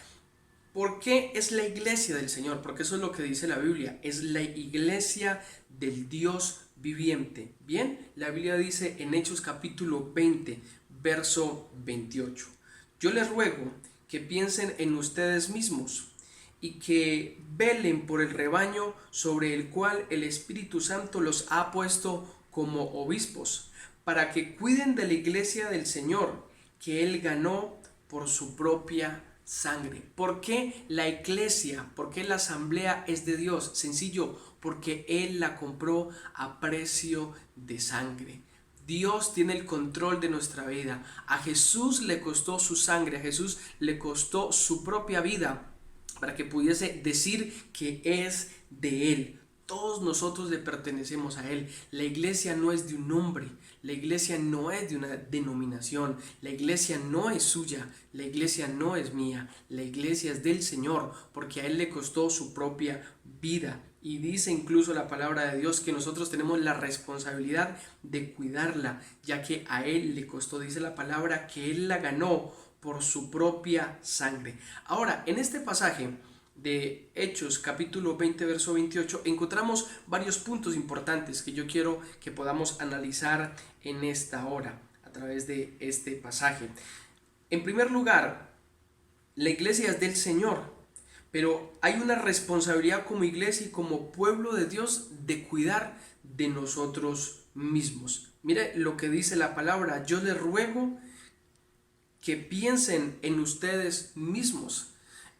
¿Por qué es la iglesia del Señor? Porque eso es lo que dice la Biblia, es la iglesia del Dios viviente. Bien, la Biblia dice en Hechos capítulo 20, verso 28. Yo les ruego que piensen en ustedes mismos y que velen por el rebaño sobre el cual el Espíritu Santo los ha puesto como obispos, para que cuiden de la iglesia del Señor, que Él ganó por su propia sangre. ¿Por qué la iglesia? ¿Por qué la asamblea es de Dios? Sencillo, porque Él la compró a precio de sangre. Dios tiene el control de nuestra vida. A Jesús le costó su sangre, a Jesús le costó su propia vida para que pudiese decir que es de Él. Todos nosotros le pertenecemos a Él. La iglesia no es de un hombre, la iglesia no es de una denominación, la iglesia no es suya, la iglesia no es mía, la iglesia es del Señor, porque a Él le costó su propia vida. Y dice incluso la palabra de Dios que nosotros tenemos la responsabilidad de cuidarla, ya que a Él le costó, dice la palabra, que Él la ganó por su propia sangre. Ahora, en este pasaje de Hechos capítulo 20 verso 28 encontramos varios puntos importantes que yo quiero que podamos analizar en esta hora a través de este pasaje. En primer lugar, la iglesia es del Señor, pero hay una responsabilidad como iglesia y como pueblo de Dios de cuidar de nosotros mismos. Mire lo que dice la palabra: yo les ruego que piensen en ustedes mismos.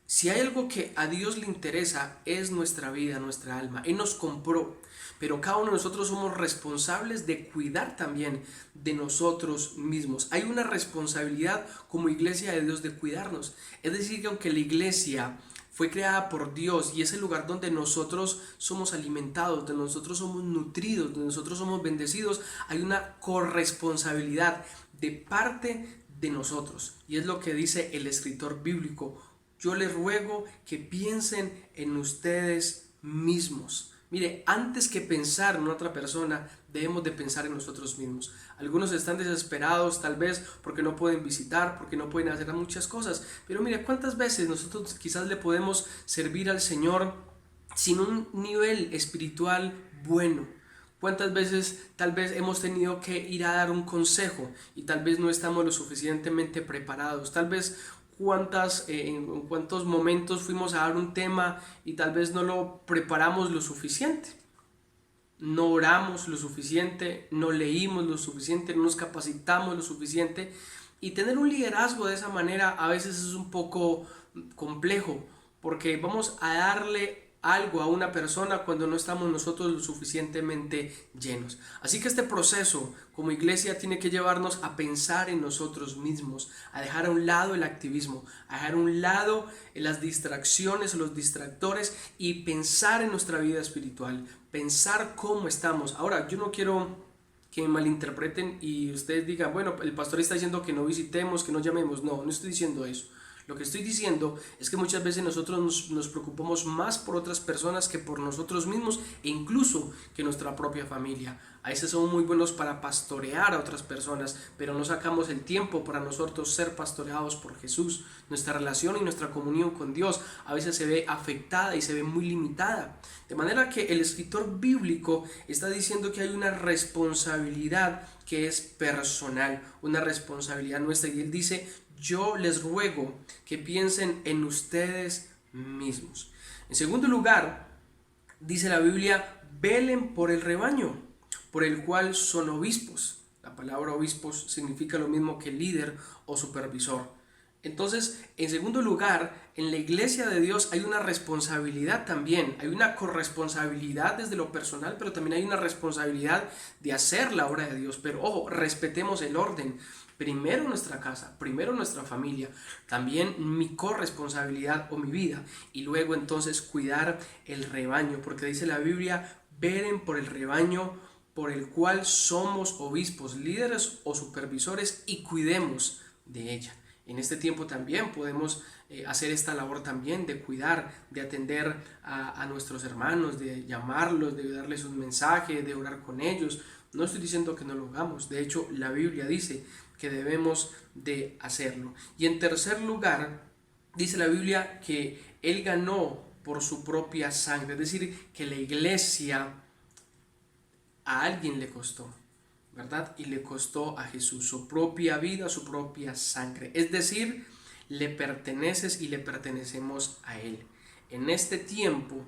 Si hay algo que a Dios le interesa es nuestra vida, nuestra alma. Él nos compró, pero cada uno de nosotros somos responsables de cuidar también de nosotros mismos. Hay una responsabilidad como iglesia de Dios de cuidarnos. Es decir, que aunque la iglesia fue creada por Dios y es el lugar donde nosotros somos alimentados, donde nosotros somos nutridos, donde nosotros somos bendecidos. Hay una corresponsabilidad de parte de nosotros y es lo que dice el escritor bíblico: yo les ruego que piensen en ustedes mismos. Mire, antes que pensar en otra persona, debemos de pensar en nosotros mismos. Algunos están desesperados tal vez porque no pueden visitar, porque no pueden hacer muchas cosas. Pero mire, ¿cuántas veces nosotros quizás le podemos servir al Señor sin un nivel espiritual bueno? ¿Cuántas veces tal vez hemos tenido que ir a dar un consejo y tal vez no estamos lo suficientemente preparados? Tal vez en cuántos momentos fuimos a dar un tema y tal vez no lo preparamos lo suficiente, no oramos lo suficiente, no leímos lo suficiente, no nos capacitamos lo suficiente. Y tener un liderazgo de esa manera a veces es un poco complejo, porque vamos a darle algo a una persona cuando no estamos nosotros lo suficientemente llenos. Así que este proceso como iglesia tiene que llevarnos a pensar en nosotros mismos, a dejar a un lado el activismo, a dejar a un lado las distracciones o los distractores y pensar en nuestra vida espiritual, pensar cómo estamos. Ahora, yo no quiero que me malinterpreten y ustedes digan, bueno, el pastor está diciendo que no visitemos, que no llamemos. No estoy diciendo eso. Lo que estoy diciendo es que muchas veces nosotros nos preocupamos más por otras personas que por nosotros mismos e incluso que nuestra propia familia. A veces somos muy buenos para pastorear a otras personas, pero no sacamos el tiempo para nosotros ser pastoreados por Jesús. Nuestra relación y nuestra comunión con Dios a veces se ve afectada y se ve muy limitada. De manera que el escritor bíblico está diciendo que hay una responsabilidad que es personal, una responsabilidad nuestra, y él dice: yo les ruego que piensen en ustedes mismos. En segundo lugar, dice la Biblia: velen por el rebaño, por el cual son obispos. La palabra obispos significa lo mismo que líder o supervisor. Entonces, en segundo lugar, en la iglesia de Dios hay una responsabilidad también, hay una corresponsabilidad desde lo personal, pero también hay una responsabilidad de hacer la obra de Dios. Pero ojo, respetemos el orden. Primero nuestra casa, primero nuestra familia, también mi corresponsabilidad o mi vida, y luego entonces cuidar el rebaño, porque dice la Biblia: velen por el rebaño por el cual somos obispos, líderes o supervisores, y cuidemos de ella. En este tiempo también podemos hacer esta labor también de cuidar, de atender a nuestros hermanos, de llamarlos, de darles un mensaje, de orar con ellos. No estoy diciendo que no lo hagamos, de hecho la Biblia dice que debemos de hacerlo. Y en tercer lugar, dice la Biblia que Él ganó por su propia sangre, es decir, que la iglesia a alguien le costó, ¿verdad? Y le costó a Jesús su propia vida, su propia sangre. Es decir, le perteneces y le pertenecemos a Él. En este tiempo,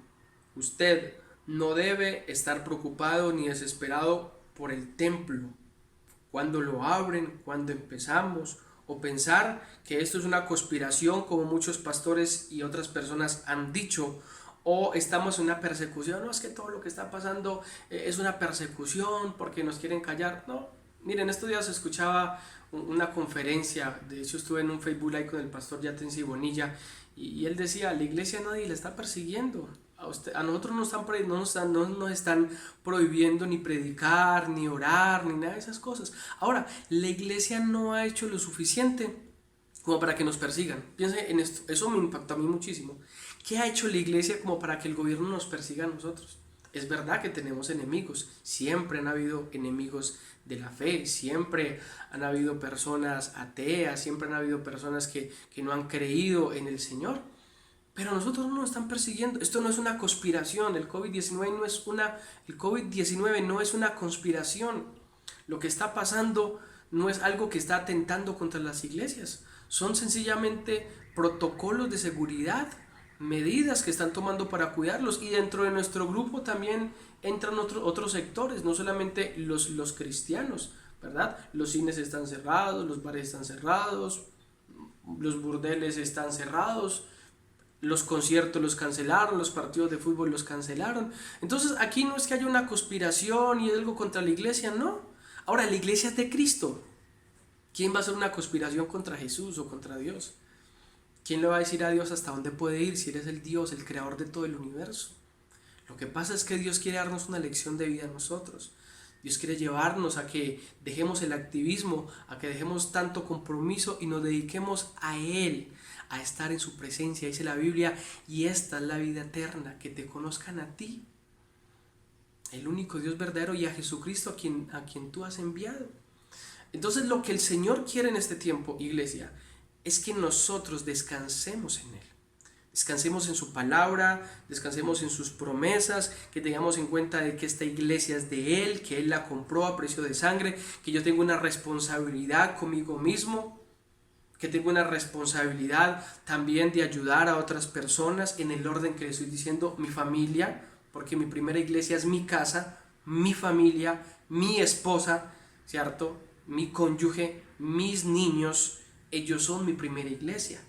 usted no debe estar preocupado ni desesperado por el templo, cuando lo abren, cuando empezamos, o pensar que esto es una conspiración como muchos pastores y otras personas han dicho, o estamos en una persecución. No, es que todo lo que está pasando es una persecución porque nos quieren callar. No, miren, estos días escuchaba una conferencia, de hecho estuve en un Facebook Live con el pastor Yatensi Bonilla, y él decía: la iglesia nadie la está persiguiendo. A nosotros no nos están prohibiendo ni predicar, ni orar, ni nada de esas cosas. Ahora, la iglesia no ha hecho lo suficiente como para que nos persigan. Piense en esto, eso me impactó a mí muchísimo. ¿Qué ha hecho la iglesia como para que el gobierno nos persiga a nosotros? Es verdad que tenemos enemigos, siempre han habido enemigos de la fe, siempre han habido personas ateas, siempre han habido personas que no han creído en el Señor. Pero a nosotros no nos están persiguiendo. Esto no es una conspiración. El COVID-19 no es una conspiración. Lo que está pasando no es algo que está atentando contra las iglesias. Son sencillamente protocolos de seguridad, medidas que están tomando para cuidarlos. Y dentro de nuestro grupo también entran otros sectores, no solamente los cristianos, ¿verdad? Los cines están cerrados, los bares están cerrados, los burdeles están cerrados, los conciertos los cancelaron, los partidos de fútbol los cancelaron. Entonces aquí no es que haya una conspiración y algo contra la iglesia, no. Ahora, la iglesia es de Cristo. ¿Quién va a hacer una conspiración contra Jesús o contra Dios? ¿Quién le va a decir a Dios hasta dónde puede ir si eres el Dios, el creador de todo el universo? Lo que pasa es que Dios quiere darnos una lección de vida a nosotros. Dios quiere llevarnos a que dejemos el activismo, a que dejemos tanto compromiso y nos dediquemos a Él, a estar en su presencia. Dice la Biblia, y esta es la vida eterna, que te conozcan a ti, el único Dios verdadero, y a Jesucristo a quien tú has enviado. Entonces lo que el Señor quiere en este tiempo, iglesia, es que nosotros descansemos en Él. Descansemos en su palabra, descansemos en sus promesas, que tengamos en cuenta de que esta iglesia es de Él, que Él la compró a precio de sangre, que yo tengo una responsabilidad conmigo mismo, que tengo una responsabilidad también de ayudar a otras personas en el orden que les estoy diciendo, mi familia, porque mi primera iglesia es mi casa, mi familia, mi esposa, ¿cierto? Mi cónyuge, mis niños, ellos son mi primera iglesia.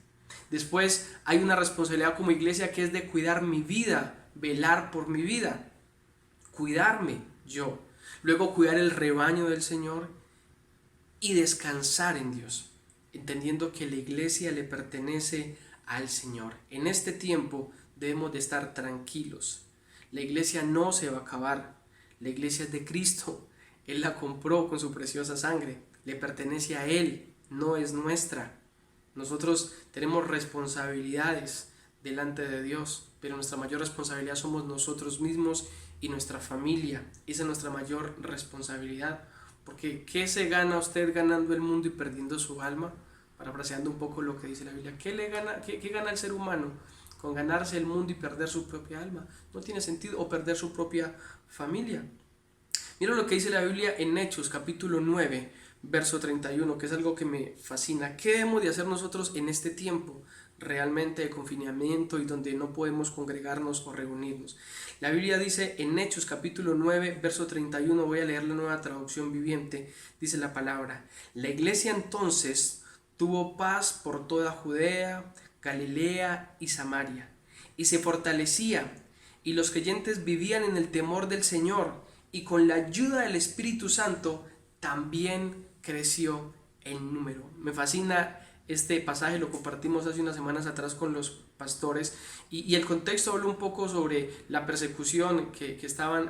Después hay una responsabilidad como iglesia que es de cuidar mi vida, velar por mi vida, cuidarme yo. Luego cuidar el rebaño del Señor y descansar en Dios, entendiendo que la iglesia le pertenece al Señor. En este tiempo debemos de estar tranquilos. La iglesia no se va a acabar. La iglesia es de Cristo. Él la compró con su preciosa sangre. Le pertenece a Él, no es nuestra. Nosotros tenemos responsabilidades delante de Dios, pero nuestra mayor responsabilidad somos nosotros mismos y nuestra familia. Esa es nuestra mayor responsabilidad. Porque ¿qué se gana usted ganando el mundo y perdiendo su alma? Parafraseando un poco lo que dice la Biblia. ¿Qué gana el ser humano con ganarse el mundo y perder su propia alma? No tiene sentido. O perder su propia familia. Mira lo que dice la Biblia en Hechos, capítulo 9, verso 31, que es algo que me fascina. ¿Qué debemos de hacer nosotros en este tiempo realmente de confinamiento y donde no podemos congregarnos o reunirnos? La Biblia dice en Hechos, capítulo 9, verso 31, voy a leer la Nueva Traducción Viviente, dice la palabra: la iglesia entonces tuvo paz por toda Judea, Galilea y Samaria, y se fortalecía, y los creyentes vivían en el temor del Señor, y con la ayuda del Espíritu Santo también creció el número. Me fascina este pasaje, lo compartimos hace unas semanas atrás con los pastores, y el contexto habla un poco sobre la persecución que estaban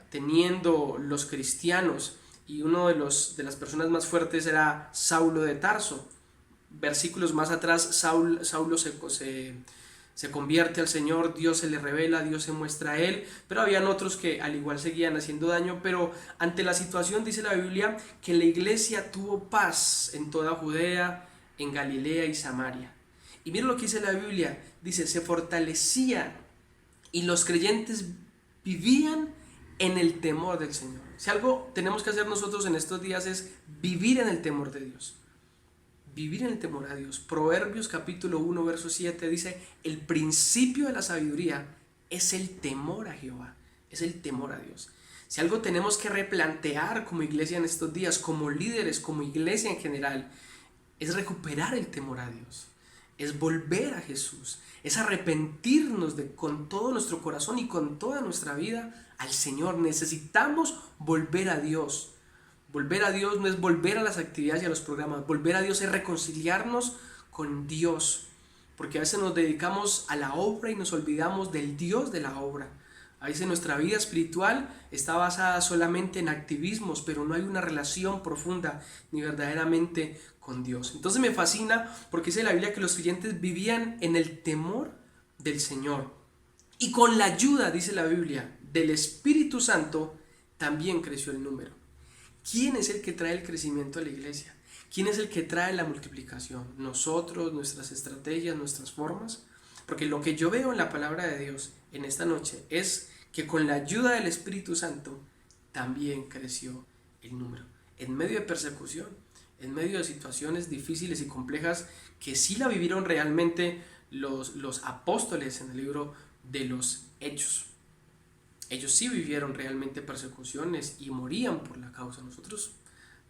teniendo los cristianos, y uno de las personas más fuertes era Saulo de Tarso. Versículos más atrás, Saulo se convierte al Señor, Dios se le revela, Dios se muestra a él, pero habían otros que al igual seguían haciendo daño. Pero ante la situación dice la Biblia que la iglesia tuvo paz en toda Judea, en Galilea y Samaria. Y mira lo que dice la Biblia, dice, se fortalecían y los creyentes vivían en el temor del Señor. Si algo tenemos que hacer nosotros en estos días es vivir en el temor de Dios. Vivir en el temor a Dios. Proverbios capítulo 1 verso 7 dice: el principio de la sabiduría es el temor a Jehová, es el temor a Dios. Si algo tenemos que replantear como iglesia en estos días, como líderes, como iglesia en general, es recuperar el temor a Dios, es volver a Jesús, es arrepentirnos con todo nuestro corazón y con toda nuestra vida al Señor. Necesitamos volver a Dios. Volver a Dios no es volver a las actividades y a los programas. Volver a Dios es reconciliarnos con Dios. Porque a veces nos dedicamos a la obra y nos olvidamos del Dios de la obra. A veces nuestra vida espiritual está basada solamente en activismos, pero no hay una relación profunda ni verdaderamente con Dios. Entonces me fascina porque dice la Biblia que los creyentes vivían en el temor del Señor. Y con la ayuda, dice la Biblia, del Espíritu Santo, también creció el número. ¿Quién es el que trae el crecimiento a la iglesia? ¿Quién es el que trae la multiplicación? ¿Nosotros, nuestras estrategias, nuestras formas? Porque lo que yo veo en la palabra de Dios en esta noche es que con la ayuda del Espíritu Santo también creció el número. En medio de persecución, en medio de situaciones difíciles y complejas que sí la vivieron realmente los apóstoles en el libro de los Hechos. Ellos sí vivieron realmente persecuciones y morían por la causa. Nosotros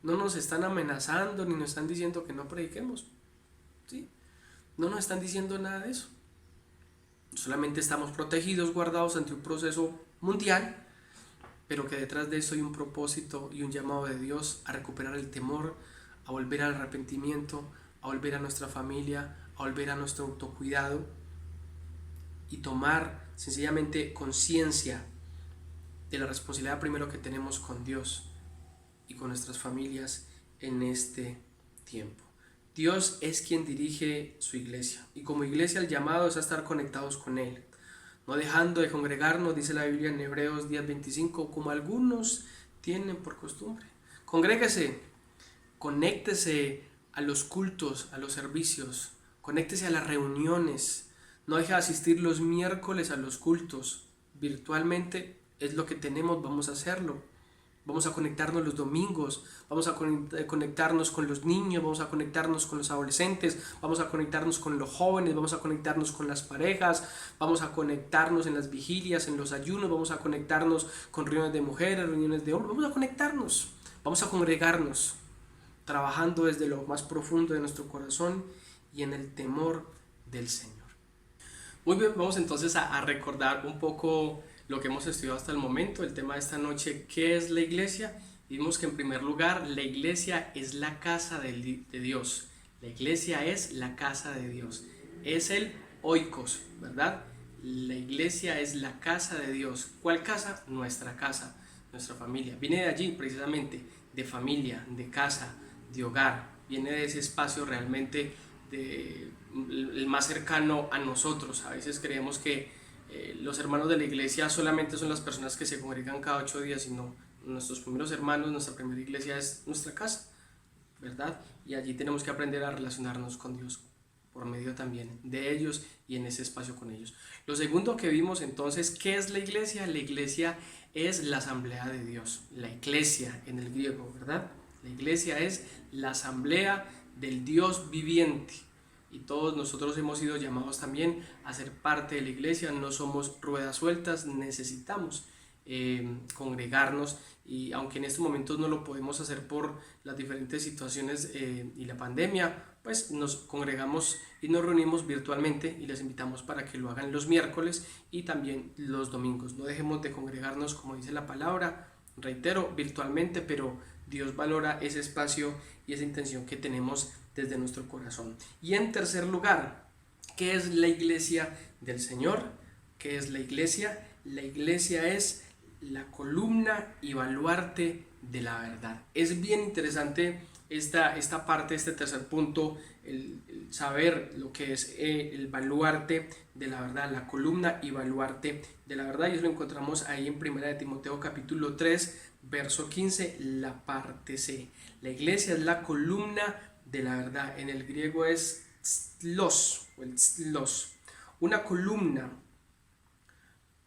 no nos están amenazando ni nos están diciendo que no prediquemos, ¿sí? No nos están diciendo nada de eso. Solamente estamos protegidos, guardados ante un proceso mundial, pero que detrás de eso hay un propósito y un llamado de Dios a recuperar el temor, a volver al arrepentimiento, a volver a nuestra familia, a a volver a nuestro autocuidado y tomar sencillamente conciencia de la responsabilidad primero que tenemos con Dios y con nuestras familias en este tiempo. Dios es quien dirige su iglesia y como iglesia el llamado es a estar conectados con Él, no dejando de congregarnos, dice la Biblia en Hebreos 10:25, como algunos tienen por costumbre. Congréguese, conéctese a los cultos, a los servicios, conéctese a las reuniones, no deje de asistir los miércoles a los cultos, virtualmente es lo que tenemos, vamos a hacerlo. Vamos a conectarnos los domingos, vamos a conectarnos con los niños, vamos a conectarnos con los adolescentes, vamos a conectarnos con los jóvenes, vamos a conectarnos con las parejas, vamos a conectarnos en las vigilias, en los ayunos, vamos a conectarnos con reuniones de mujeres, reuniones de hombres, vamos a conectarnos, vamos a congregarnos, trabajando desde lo más profundo de nuestro corazón y en el temor del Señor. Muy bien, vamos entonces a recordar un poco lo que hemos estudiado hasta el momento, el tema de esta noche, ¿qué es la iglesia? Vimos que en primer lugar, la iglesia es la casa de Dios. La iglesia es la casa de Dios. Es el oikos, ¿verdad? La iglesia es la casa de Dios. ¿Cuál casa? Nuestra casa, nuestra familia. Viene de allí precisamente, de familia, de casa, de hogar. Viene de ese espacio realmente el más cercano a nosotros. A veces creemos que los hermanos de la iglesia solamente son las personas que se congregan cada 8 días, sino nuestros primeros hermanos, nuestra primera iglesia es nuestra casa, ¿verdad? Y allí tenemos que aprender a relacionarnos con Dios por medio también de ellos y en ese espacio con ellos. Lo segundo que vimos entonces, ¿qué es la iglesia? La iglesia es la asamblea de Dios, la eclesia en el griego, ¿verdad? La iglesia es la asamblea del Dios viviente. Y todos nosotros hemos sido llamados también a ser parte de la iglesia, no somos ruedas sueltas, necesitamos congregarnos y aunque en estos momentos no lo podemos hacer por las diferentes situaciones y la pandemia, pues nos congregamos y nos reunimos virtualmente y les invitamos para que lo hagan los miércoles y también los domingos. No dejemos de congregarnos como dice la palabra, reitero, virtualmente, pero Dios valora ese espacio y esa intención que tenemos desde nuestro corazón. Y en tercer lugar, ¿qué es la iglesia del Señor? ¿Qué es la iglesia? La iglesia es la columna y baluarte de la verdad. Es bien interesante esta parte, este tercer punto, el saber lo que es el baluarte de la verdad, la columna y baluarte de la verdad, y eso lo encontramos ahí en 1 de Timoteo capítulo 3, verso 15, la parte C. La iglesia es la columna de la verdad, en el griego es tslos, o el tslos. Una columna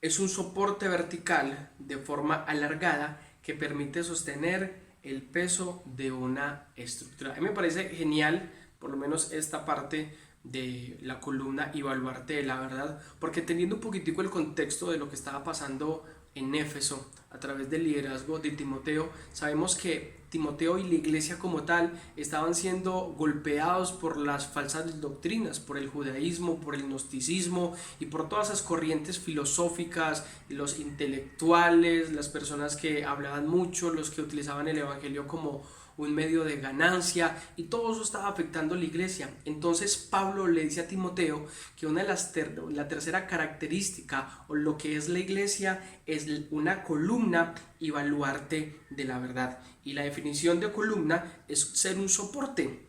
es un soporte vertical de forma alargada que permite sostener el peso de una estructura. A mí me parece genial, por lo menos esta parte de la columna y baluarte de la verdad, porque teniendo un poquitico el contexto de lo que estaba pasando en Éfeso a través del liderazgo de Timoteo, sabemos que Timoteo y la iglesia como tal estaban siendo golpeados por las falsas doctrinas, por el judaísmo, por el gnosticismo y por todas esas corrientes filosóficas, los intelectuales, las personas que hablaban mucho, los que utilizaban el evangelio como un medio de ganancia, y todo eso estaba afectando a la iglesia. Entonces Pablo le dice a Timoteo que la tercera característica o lo que es la iglesia es una columna y baluarte de la verdad, y la definición de columna es ser un soporte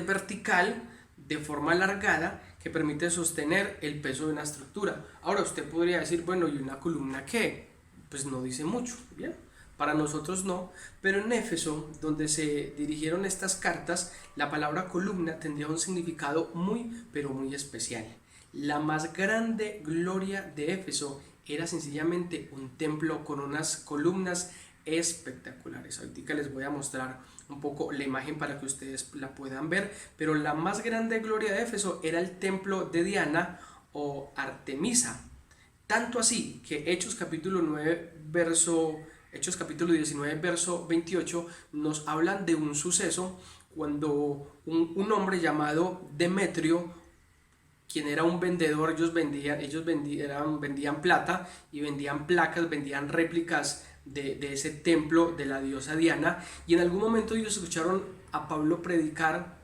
vertical de forma alargada que permite sostener el peso de una estructura. Ahora usted podría decir, bueno, ¿y una columna qué? Pues no dice mucho, ¿bien? Para nosotros no, pero en Éfeso, donde se dirigieron estas cartas, la palabra columna tendría un significado muy, pero muy especial. La más grande gloria de Éfeso era sencillamente un templo con unas columnas espectaculares. Ahorita les voy a mostrar un poco la imagen para que ustedes la puedan ver, pero la más grande gloria de Éfeso era el templo de Diana o Artemisa. Tanto así que Hechos capítulo 19, verso 28, nos hablan de un suceso cuando un hombre llamado Demetrio, quien era un vendedor, vendían plata y vendían placas, vendían réplicas de ese templo de la diosa Diana, y en algún momento ellos escucharon a Pablo predicar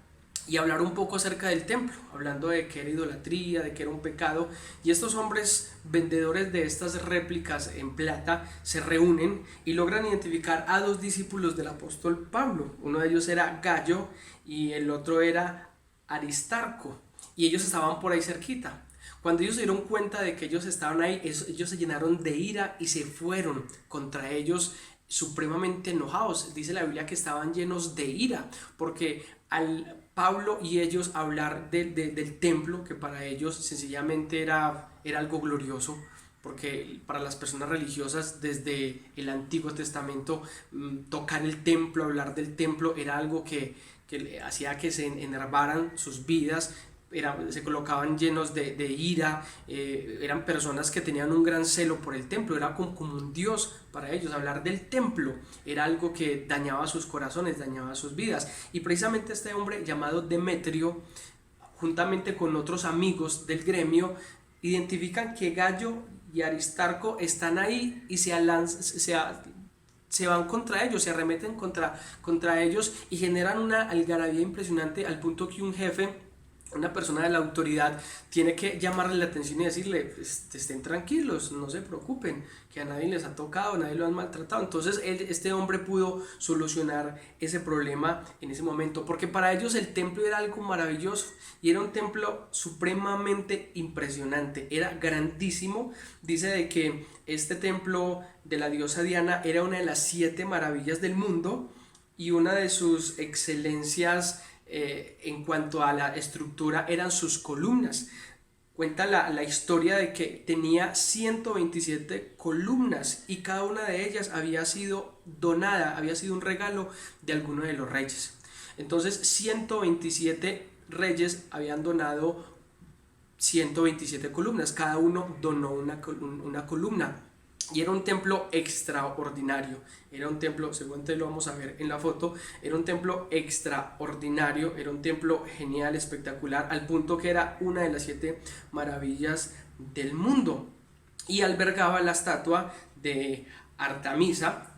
y hablar un poco acerca del templo, hablando de que era idolatría, de que era un pecado. Y estos hombres vendedores de estas réplicas en plata se reúnen y logran identificar a dos discípulos del apóstol Pablo. Uno de ellos era Gallo y el otro era Aristarco, y ellos estaban por ahí cerquita. Cuando ellos se dieron cuenta de que ellos estaban ahí, ellos se llenaron de ira y se fueron contra ellos supremamente enojados. Dice la Biblia que estaban llenos de ira, porque al Pablo y ellos hablar del templo, que para ellos sencillamente era algo glorioso, porque para las personas religiosas desde el Antiguo Testamento tocar el templo, hablar del templo era algo que hacía que se enervaran sus vidas. Se colocaban llenos de ira, eran personas que tenían un gran celo por el templo, era como un Dios para ellos. Hablar del templo era algo que dañaba sus corazones, dañaba sus vidas, y precisamente este hombre llamado Demetrio, juntamente con otros amigos del gremio, identifican que Gallo y Aristarco están ahí y se van contra ellos, se arremeten contra ellos y generan una algarabía impresionante, al punto que un jefe, una persona de la autoridad, tiene que llamarle la atención y decirle, pues, estén tranquilos, no se preocupen, que a nadie les ha tocado, a nadie lo han maltratado. Entonces este hombre pudo solucionar ese problema en ese momento, porque para ellos el templo era algo maravilloso y era un templo supremamente impresionante, era grandísimo. Dice de que este templo de la diosa Diana era una de las 7 maravillas del mundo, y una de sus excelencias en cuanto a la estructura eran sus columnas. Cuenta la historia de que tenía 127 columnas y cada una de ellas había sido donada, había sido un regalo de alguno de los reyes. Entonces 127 reyes habían donado 127 columnas, cada uno donó una columna. Y era un templo extraordinario, era un templo, seguramente lo vamos a ver en la foto, era un templo extraordinario, era un templo genial, espectacular, al punto que era una de las 7 maravillas del mundo. Y albergaba la estatua de Artemisa,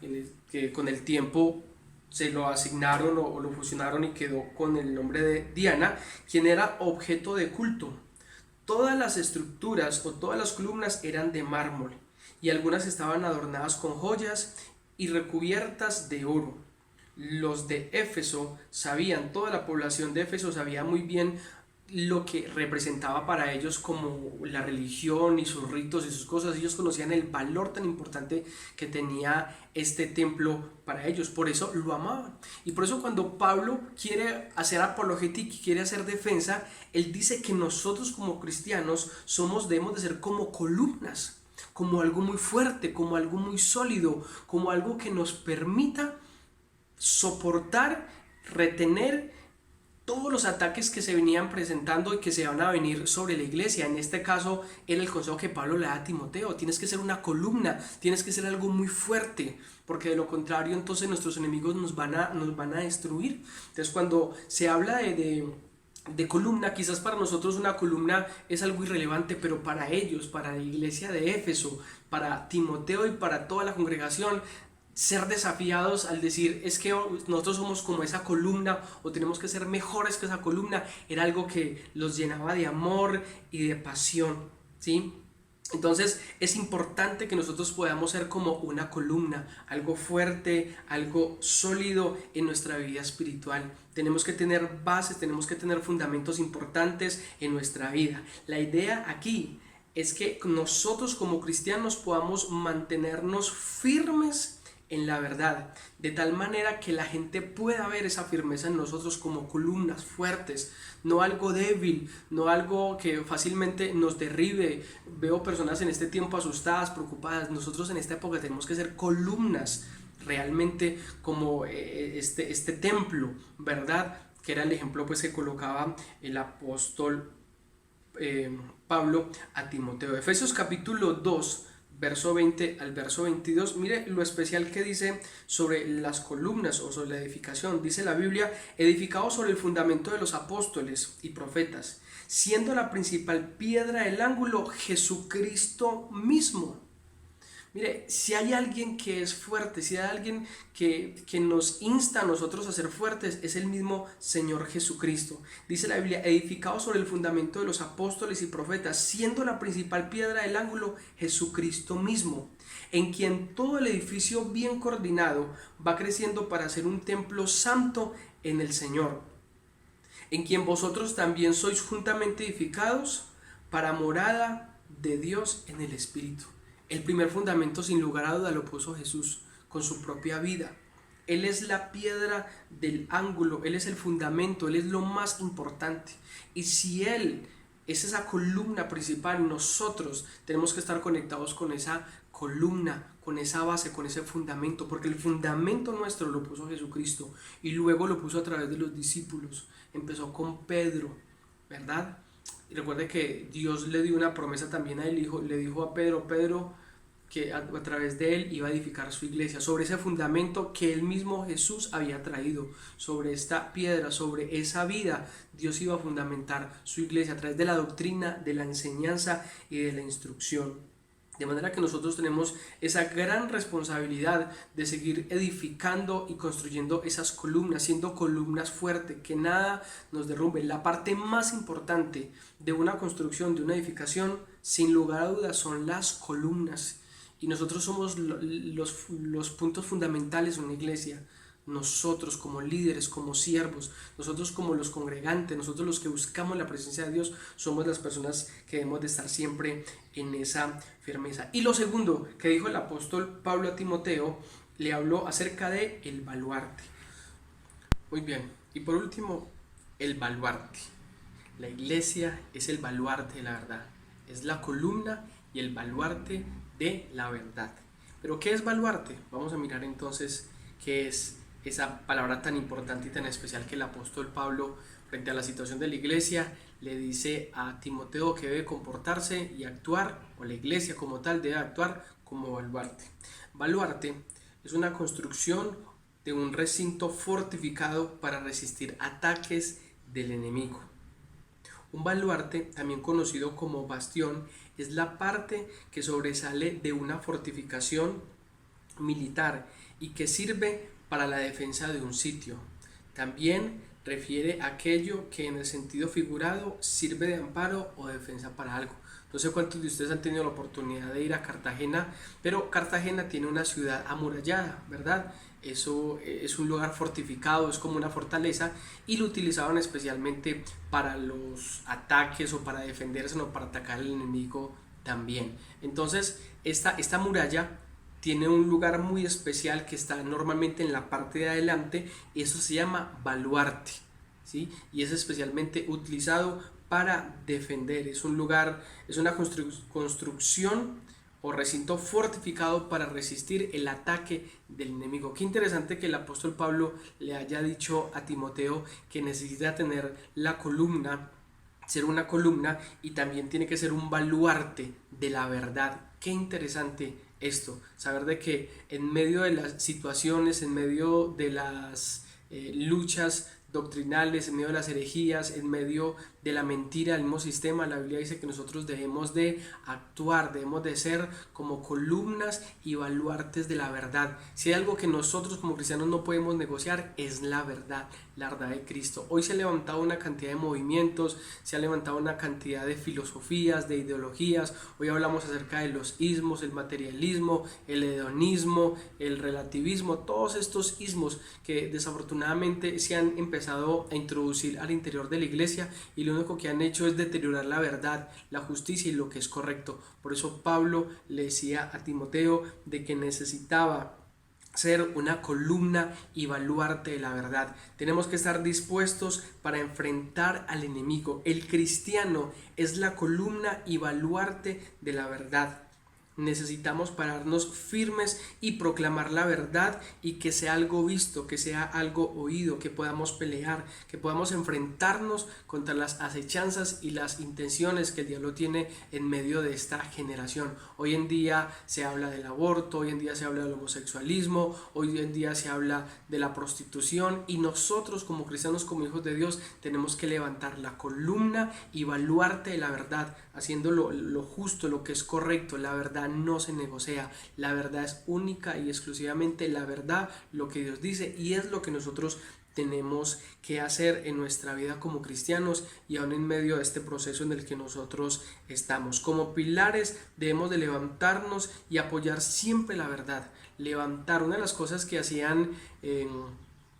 que con el tiempo se lo asignaron o lo fusionaron y quedó con el nombre de Diana, quien era objeto de culto. Todas las estructuras o todas las columnas eran de mármol, y algunas estaban adornadas con joyas y recubiertas de oro. Los de Éfeso sabían, toda la población de Éfeso sabía muy bien lo que representaba para ellos como la religión y sus ritos y sus cosas. Ellos conocían el valor tan importante que tenía este templo para ellos, por eso lo amaban. Y por eso cuando Pablo quiere hacer apologética y quiere hacer defensa, él dice que nosotros como cristianos debemos de ser como columnas, como algo muy fuerte, como algo muy sólido, como algo que nos permita soportar, retener todos los ataques que se venían presentando y que se van a venir sobre la iglesia. En este caso era el consejo que Pablo le da a Timoteo: tienes que ser una columna, tienes que ser algo muy fuerte, porque de lo contrario entonces nuestros enemigos nos van a destruir. Entonces cuando se habla de columna, quizás para nosotros una columna es algo irrelevante, pero para ellos, para la iglesia de Éfeso, para Timoteo y para toda la congregación, ser desafiados al decir es que nosotros somos como esa columna o tenemos que ser mejores que esa columna, era algo que los llenaba de amor y de pasión, ¿sí? Entonces es importante que nosotros podamos ser como una columna, algo fuerte, algo sólido en nuestra vida espiritual. Tenemos que tener bases, tenemos que tener fundamentos importantes en nuestra vida. La idea aquí es que nosotros como cristianos podamos mantenernos firmes en la verdad, de tal manera que la gente pueda ver esa firmeza en nosotros como columnas fuertes, no algo débil, no algo que fácilmente nos derribe. Veo personas en este tiempo asustadas, preocupadas. Nosotros en esta época tenemos que ser columnas, realmente como este templo, ¿verdad? Que era el ejemplo pues que colocaba el apóstol Pablo a Timoteo. Efesios capítulo 2, verso 20 al verso 22, mire lo especial que dice sobre las columnas o sobre la edificación. Dice la Biblia: edificado sobre el fundamento de los apóstoles y profetas, siendo la principal piedra del ángulo Jesucristo mismo. Mire, si hay alguien que es fuerte, si hay alguien que nos insta a nosotros a ser fuertes, es el mismo Señor Jesucristo. Dice la Biblia, edificado sobre el fundamento de los apóstoles y profetas, siendo la principal piedra del ángulo Jesucristo mismo, en quien todo el edificio bien coordinado va creciendo para ser un templo santo en el Señor, en quien vosotros también sois juntamente edificados para morada de Dios en el Espíritu. El primer fundamento, sin lugar a duda, lo puso Jesús con su propia vida. Él es la piedra del ángulo, Él es el fundamento, Él es lo más importante. Y si Él es esa columna principal, nosotros tenemos que estar conectados con esa columna, con esa base, con ese fundamento, porque el fundamento nuestro lo puso Jesucristo y luego lo puso a través de los discípulos. Empezó con Pedro, ¿verdad? Y recuerde que Dios le dio una promesa también a él, le dijo a Pedro, que a través de él iba a edificar su iglesia, sobre ese fundamento que él mismo Jesús había traído, sobre esta piedra, sobre esa vida, Dios iba a fundamentar su iglesia a través de la doctrina, de la enseñanza y de la instrucción. De manera que nosotros tenemos esa gran responsabilidad de seguir edificando y construyendo esas columnas, siendo columnas fuertes, que nada nos derrumbe. La parte más importante de una construcción, de una edificación, sin lugar a dudas, son las columnas. Y nosotros somos los puntos fundamentales de una iglesia. Nosotros como líderes, como siervos, nosotros como los congregantes, nosotros los que buscamos la presencia de Dios, somos las personas que debemos de estar siempre en esa firmeza. Y lo segundo que dijo el apóstol Pablo a Timoteo, le habló acerca de el baluarte. Muy bien, y por último, el baluarte. La iglesia es el baluarte de la verdad, es la columna y el baluarte de la verdad. ¿Pero qué es baluarte? Vamos a mirar entonces qué es esa palabra tan importante y tan especial que el apóstol Pablo, frente a la situación de la iglesia, le dice a Timoteo que debe comportarse y actuar, o la iglesia como tal debe actuar como baluarte. Baluarte es una construcción de un recinto fortificado para resistir ataques del enemigo. Un baluarte, también conocido como bastión, es la parte que sobresale de una fortificación militar y que sirve para la defensa de un sitio. También refiere a aquello que en el sentido figurado sirve de amparo o defensa para algo. No sé cuántos de ustedes han tenido la oportunidad de ir a Cartagena, pero Cartagena tiene una ciudad amurallada, ¿verdad? Eso es un lugar fortificado, es como una fortaleza, y lo utilizaban especialmente para los ataques o para defenderse o para atacar al enemigo también. Entonces, esta muralla tiene un lugar muy especial que está normalmente en la parte de adelante, y eso se llama baluarte, ¿sí? Y es especialmente utilizado para defender. Es un lugar, es una construcción o recinto fortificado para resistir el ataque del enemigo. Qué interesante que el apóstol Pablo le haya dicho a Timoteo que necesita tener la columna, ser una columna, y también tiene que ser un baluarte de la verdad. Qué interesante esto, saber de que en medio de las situaciones, en medio de las luchas doctrinales, en medio de las herejías, en medio de la mentira del mismo sistema, la Biblia dice que nosotros debemos de actuar, debemos de ser como columnas y baluartes de la verdad. Si hay algo que nosotros como cristianos no podemos negociar, es la verdad de Cristo. Hoy se ha levantado una cantidad de movimientos, se ha levantado una cantidad de filosofías, de ideologías. Hoy hablamos acerca de los ismos, el materialismo, el hedonismo, el relativismo, todos estos ismos que desafortunadamente se han empezado a introducir al interior de la iglesia, y lo único que han hecho es deteriorar la verdad, la justicia y lo que es correcto. Por eso Pablo le decía a Timoteo de que necesitaba ser una columna y baluarte de la verdad. Tenemos que estar dispuestos para enfrentar al enemigo. El cristiano es la columna y baluarte de la verdad. Necesitamos pararnos firmes y proclamar la verdad, y que sea algo visto, que sea algo oído, que podamos pelear, que podamos enfrentarnos contra las acechanzas y las intenciones que el diablo tiene en medio de esta generación. Hoy en día se habla del aborto, hoy en día se habla del homosexualismo, hoy en día se habla de la prostitución, y nosotros como cristianos, como hijos de Dios, tenemos que levantar la columna y baluarte de la verdad, haciendo lo justo, lo que es correcto, la verdad no se negocia, la verdad es única y exclusivamente la verdad, lo que Dios dice, y es lo que nosotros tenemos que hacer en nuestra vida como cristianos y aún en medio de este proceso en el que nosotros estamos. Como pilares debemos de levantarnos y apoyar siempre la verdad. Levantar, una de las cosas que hacían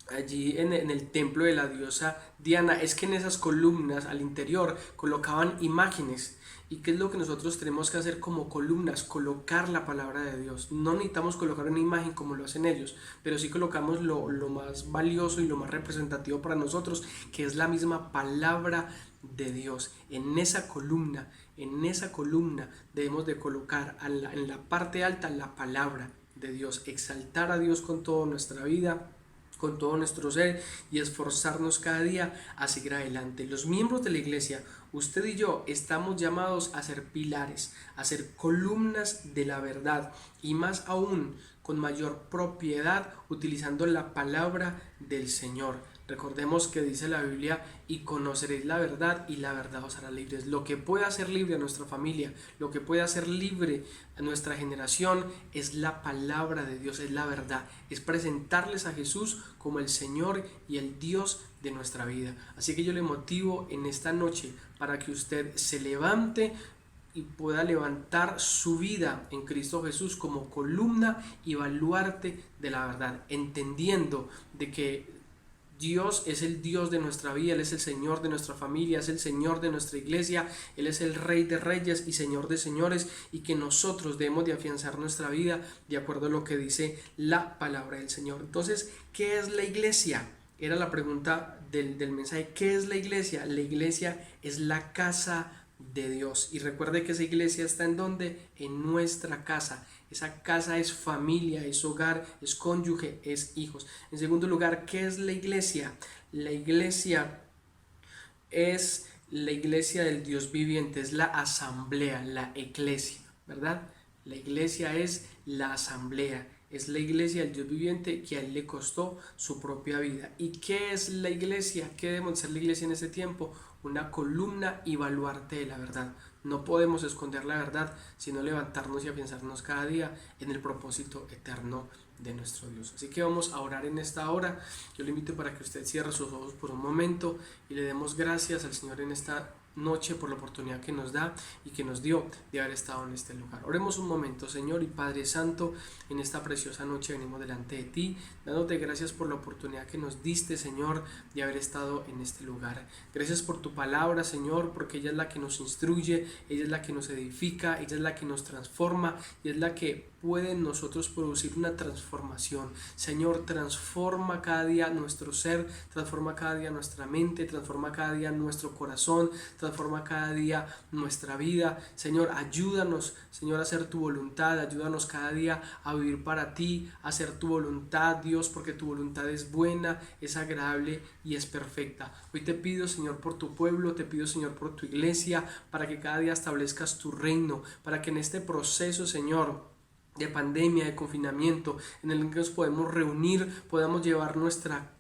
allí en el templo de la diosa Diana es que en esas columnas al interior colocaban imágenes. ¿Y qué es lo que nosotros tenemos que hacer como columnas? Colocar la palabra de Dios. No necesitamos colocar una imagen como lo hacen ellos, pero sí colocamos lo más valioso y lo más representativo para nosotros, que es la misma palabra de Dios. En esa columna debemos de colocar en la parte alta la palabra de Dios, exaltar a Dios con toda nuestra vida, con todo nuestro ser, y esforzarnos cada día a seguir adelante. Los miembros de la iglesia, usted y yo, estamos llamados a ser pilares, a ser columnas de la verdad, y más aún con mayor propiedad utilizando la palabra del Señor. Recordemos que dice la Biblia: y conoceréis la verdad y la verdad os hará libres. Lo que puede hacer libre a nuestra familia, lo que puede hacer libre a nuestra generación es la palabra de Dios, es la verdad, es presentarles a Jesús como el Señor y el Dios de nuestra vida. Así que yo le motivo en esta noche para que usted se levante y pueda levantar su vida en Cristo Jesús como columna y baluarte de la verdad, entendiendo de que Dios es el Dios de nuestra vida, Él es el Señor de nuestra familia, es el Señor de nuestra iglesia, Él es el Rey de Reyes y Señor de Señores, y que nosotros debemos de afianzar nuestra vida de acuerdo a lo que dice la palabra del Señor. Entonces, ¿qué es la iglesia? Era la pregunta del mensaje. ¿Qué es la iglesia? La iglesia es la casa de Dios. Y recuerde que esa iglesia está ¿en dónde? En nuestra casa. Esa casa es familia, es hogar, es cónyuge, es hijos. En segundo lugar, ¿qué es la iglesia? La iglesia es la iglesia del Dios viviente, es la asamblea, la eclesia, ¿verdad? La iglesia es la asamblea, es la iglesia del Dios viviente que a Él le costó su propia vida. ¿Y qué es la iglesia? ¿Qué debemos ser la iglesia en este tiempo? Una columna y baluarte de la verdad. No podemos esconder la verdad, sino levantarnos y afianzarnos cada día en el propósito eterno de nuestro Dios. Así que vamos a orar en esta hora. Yo le invito para que usted cierre sus ojos por un momento y le demos gracias al Señor en esta noche por la oportunidad que nos da y que nos dio de haber estado en este lugar. Oremos un momento. Señor y Padre Santo, en esta preciosa noche venimos delante de ti, dándote gracias por la oportunidad que nos diste, Señor, de haber estado en este lugar. Gracias por tu palabra, Señor, porque ella es la que nos instruye, ella es la que nos edifica, ella es la que nos transforma y es la que puede en nosotros producir una transformación. Señor, transforma cada día nuestro ser, transforma cada día nuestra mente, transforma cada día nuestro corazón, transforma cada día nuestra vida. Señor, ayúdanos, Señor, a hacer tu voluntad, ayúdanos cada día a vivir para ti, a hacer tu voluntad, Dios, porque tu voluntad es buena, es agradable y es perfecta. Hoy te pido, Señor, por tu pueblo, te pido, Señor, por tu iglesia, para que cada día establezcas tu reino, para que en este proceso, Señor, de pandemia, de confinamiento, en el que nos podemos reunir, podamos llevar nuestra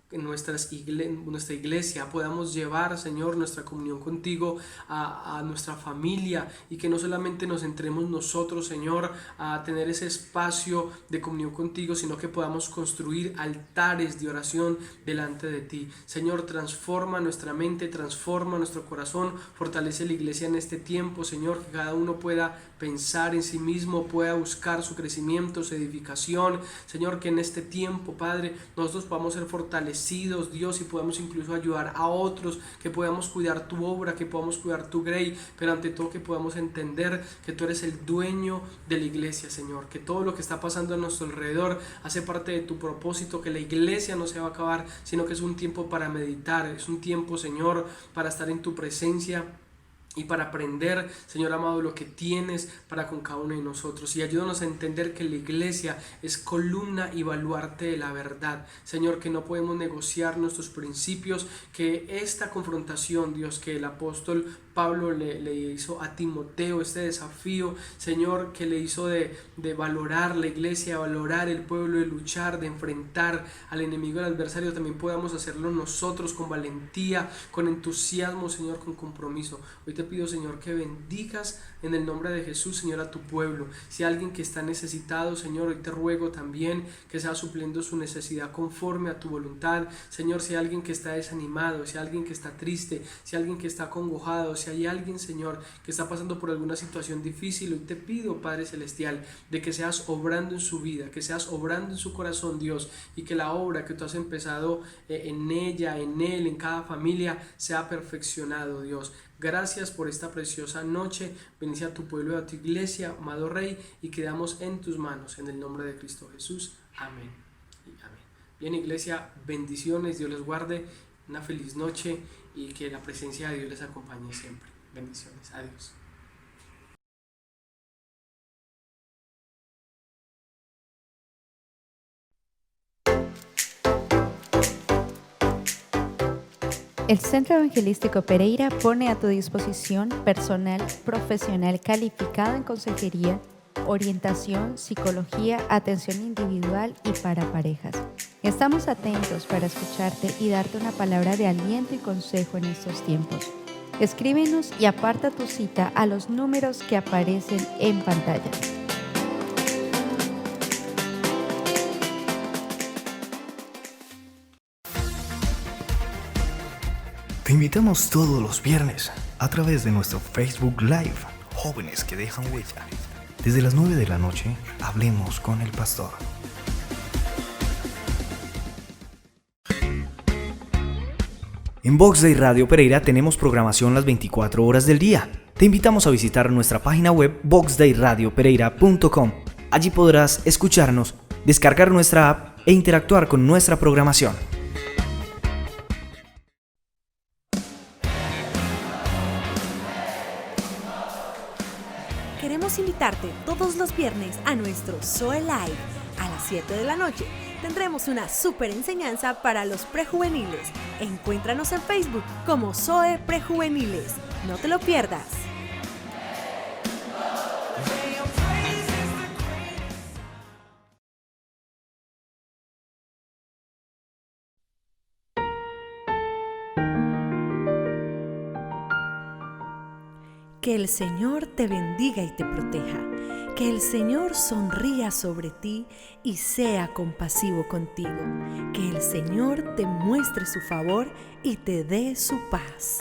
iglesia, podamos llevar, Señor, nuestra comunión contigo a nuestra familia, y que no solamente nos centremos nosotros, Señor, a tener ese espacio de comunión contigo, sino que podamos construir altares de oración delante de ti. Señor, transforma nuestra mente, transforma nuestro corazón, fortalece la iglesia en este tiempo, Señor, que cada uno pueda pensar en sí mismo, pueda buscar su crecimiento, su edificación. Señor, que en este tiempo, Padre, nosotros podamos ser fortalecidos, Dios, y podamos incluso ayudar a otros, que podamos cuidar tu obra, que podamos cuidar tu grey, pero ante todo que podamos entender que tú eres el dueño de la iglesia, Señor, que todo lo que está pasando a nuestro alrededor hace parte de tu propósito, que la iglesia no se va a acabar, sino que es un tiempo para meditar, es un tiempo, Señor, para estar en tu presencia y para aprender, Señor amado, lo que tienes para con cada uno de nosotros. Y ayúdanos a entender que la iglesia es columna y baluarte de la verdad, Señor, que no podemos negociar nuestros principios, que esta confrontación, Dios, que el apóstol Pablo le hizo a Timoteo, este desafío, Señor, que le hizo de valorar la iglesia, de valorar el pueblo, de luchar, de enfrentar al enemigo, al adversario, también podamos hacerlo nosotros con valentía, con entusiasmo, Señor, con compromiso. Hoy te te pido, Señor, que bendigas en el nombre de Jesús, Señor, a tu pueblo. Si hay alguien que está necesitado, Señor, hoy te ruego también que sea supliendo su necesidad conforme a tu voluntad. Señor, si hay alguien que está desanimado, si hay alguien que está triste, si hay alguien que está acongojado, si hay alguien, Señor, que está pasando por alguna situación difícil, hoy te pido, Padre Celestial, de que seas obrando en su vida, que seas obrando en su corazón, Dios, y que la obra que tú has empezado en ella, en él, en cada familia, sea perfeccionado, Dios. Gracias por esta preciosa noche. Bendice a tu pueblo y a tu iglesia, amado Rey, y quedamos en tus manos, en el nombre de Cristo Jesús. Amén y amén. Bien, iglesia, bendiciones, Dios les guarde, una feliz noche y que la presencia de Dios les acompañe siempre. Bendiciones, adiós. El Centro Evangelístico Pereira pone a tu disposición personal profesional calificado en consejería, orientación, psicología, atención individual y para parejas. Estamos atentos para escucharte y darte una palabra de aliento y consejo en estos tiempos. Escríbenos y aparta tu cita a los números que aparecen en pantalla. Te invitamos todos los viernes a través de nuestro Facebook Live, Jóvenes que Dejan Huella. Desde las 9 de la noche, hablemos con el pastor. En Box Day Radio Pereira tenemos programación las 24 horas del día. Te invitamos a visitar nuestra página web boxdayradiopereira.com. Allí podrás escucharnos, descargar nuestra app e interactuar con nuestra programación. Queremos invitarte todos los viernes a nuestro Zoe Live a las 7 de la noche. Tendremos una súper enseñanza para los prejuveniles. Encuéntranos en Facebook como Zoe Prejuveniles. No te lo pierdas. Que el Señor te bendiga y te proteja. Que el Señor sonría sobre ti y sea compasivo contigo. Que el Señor te muestre su favor y te dé su paz.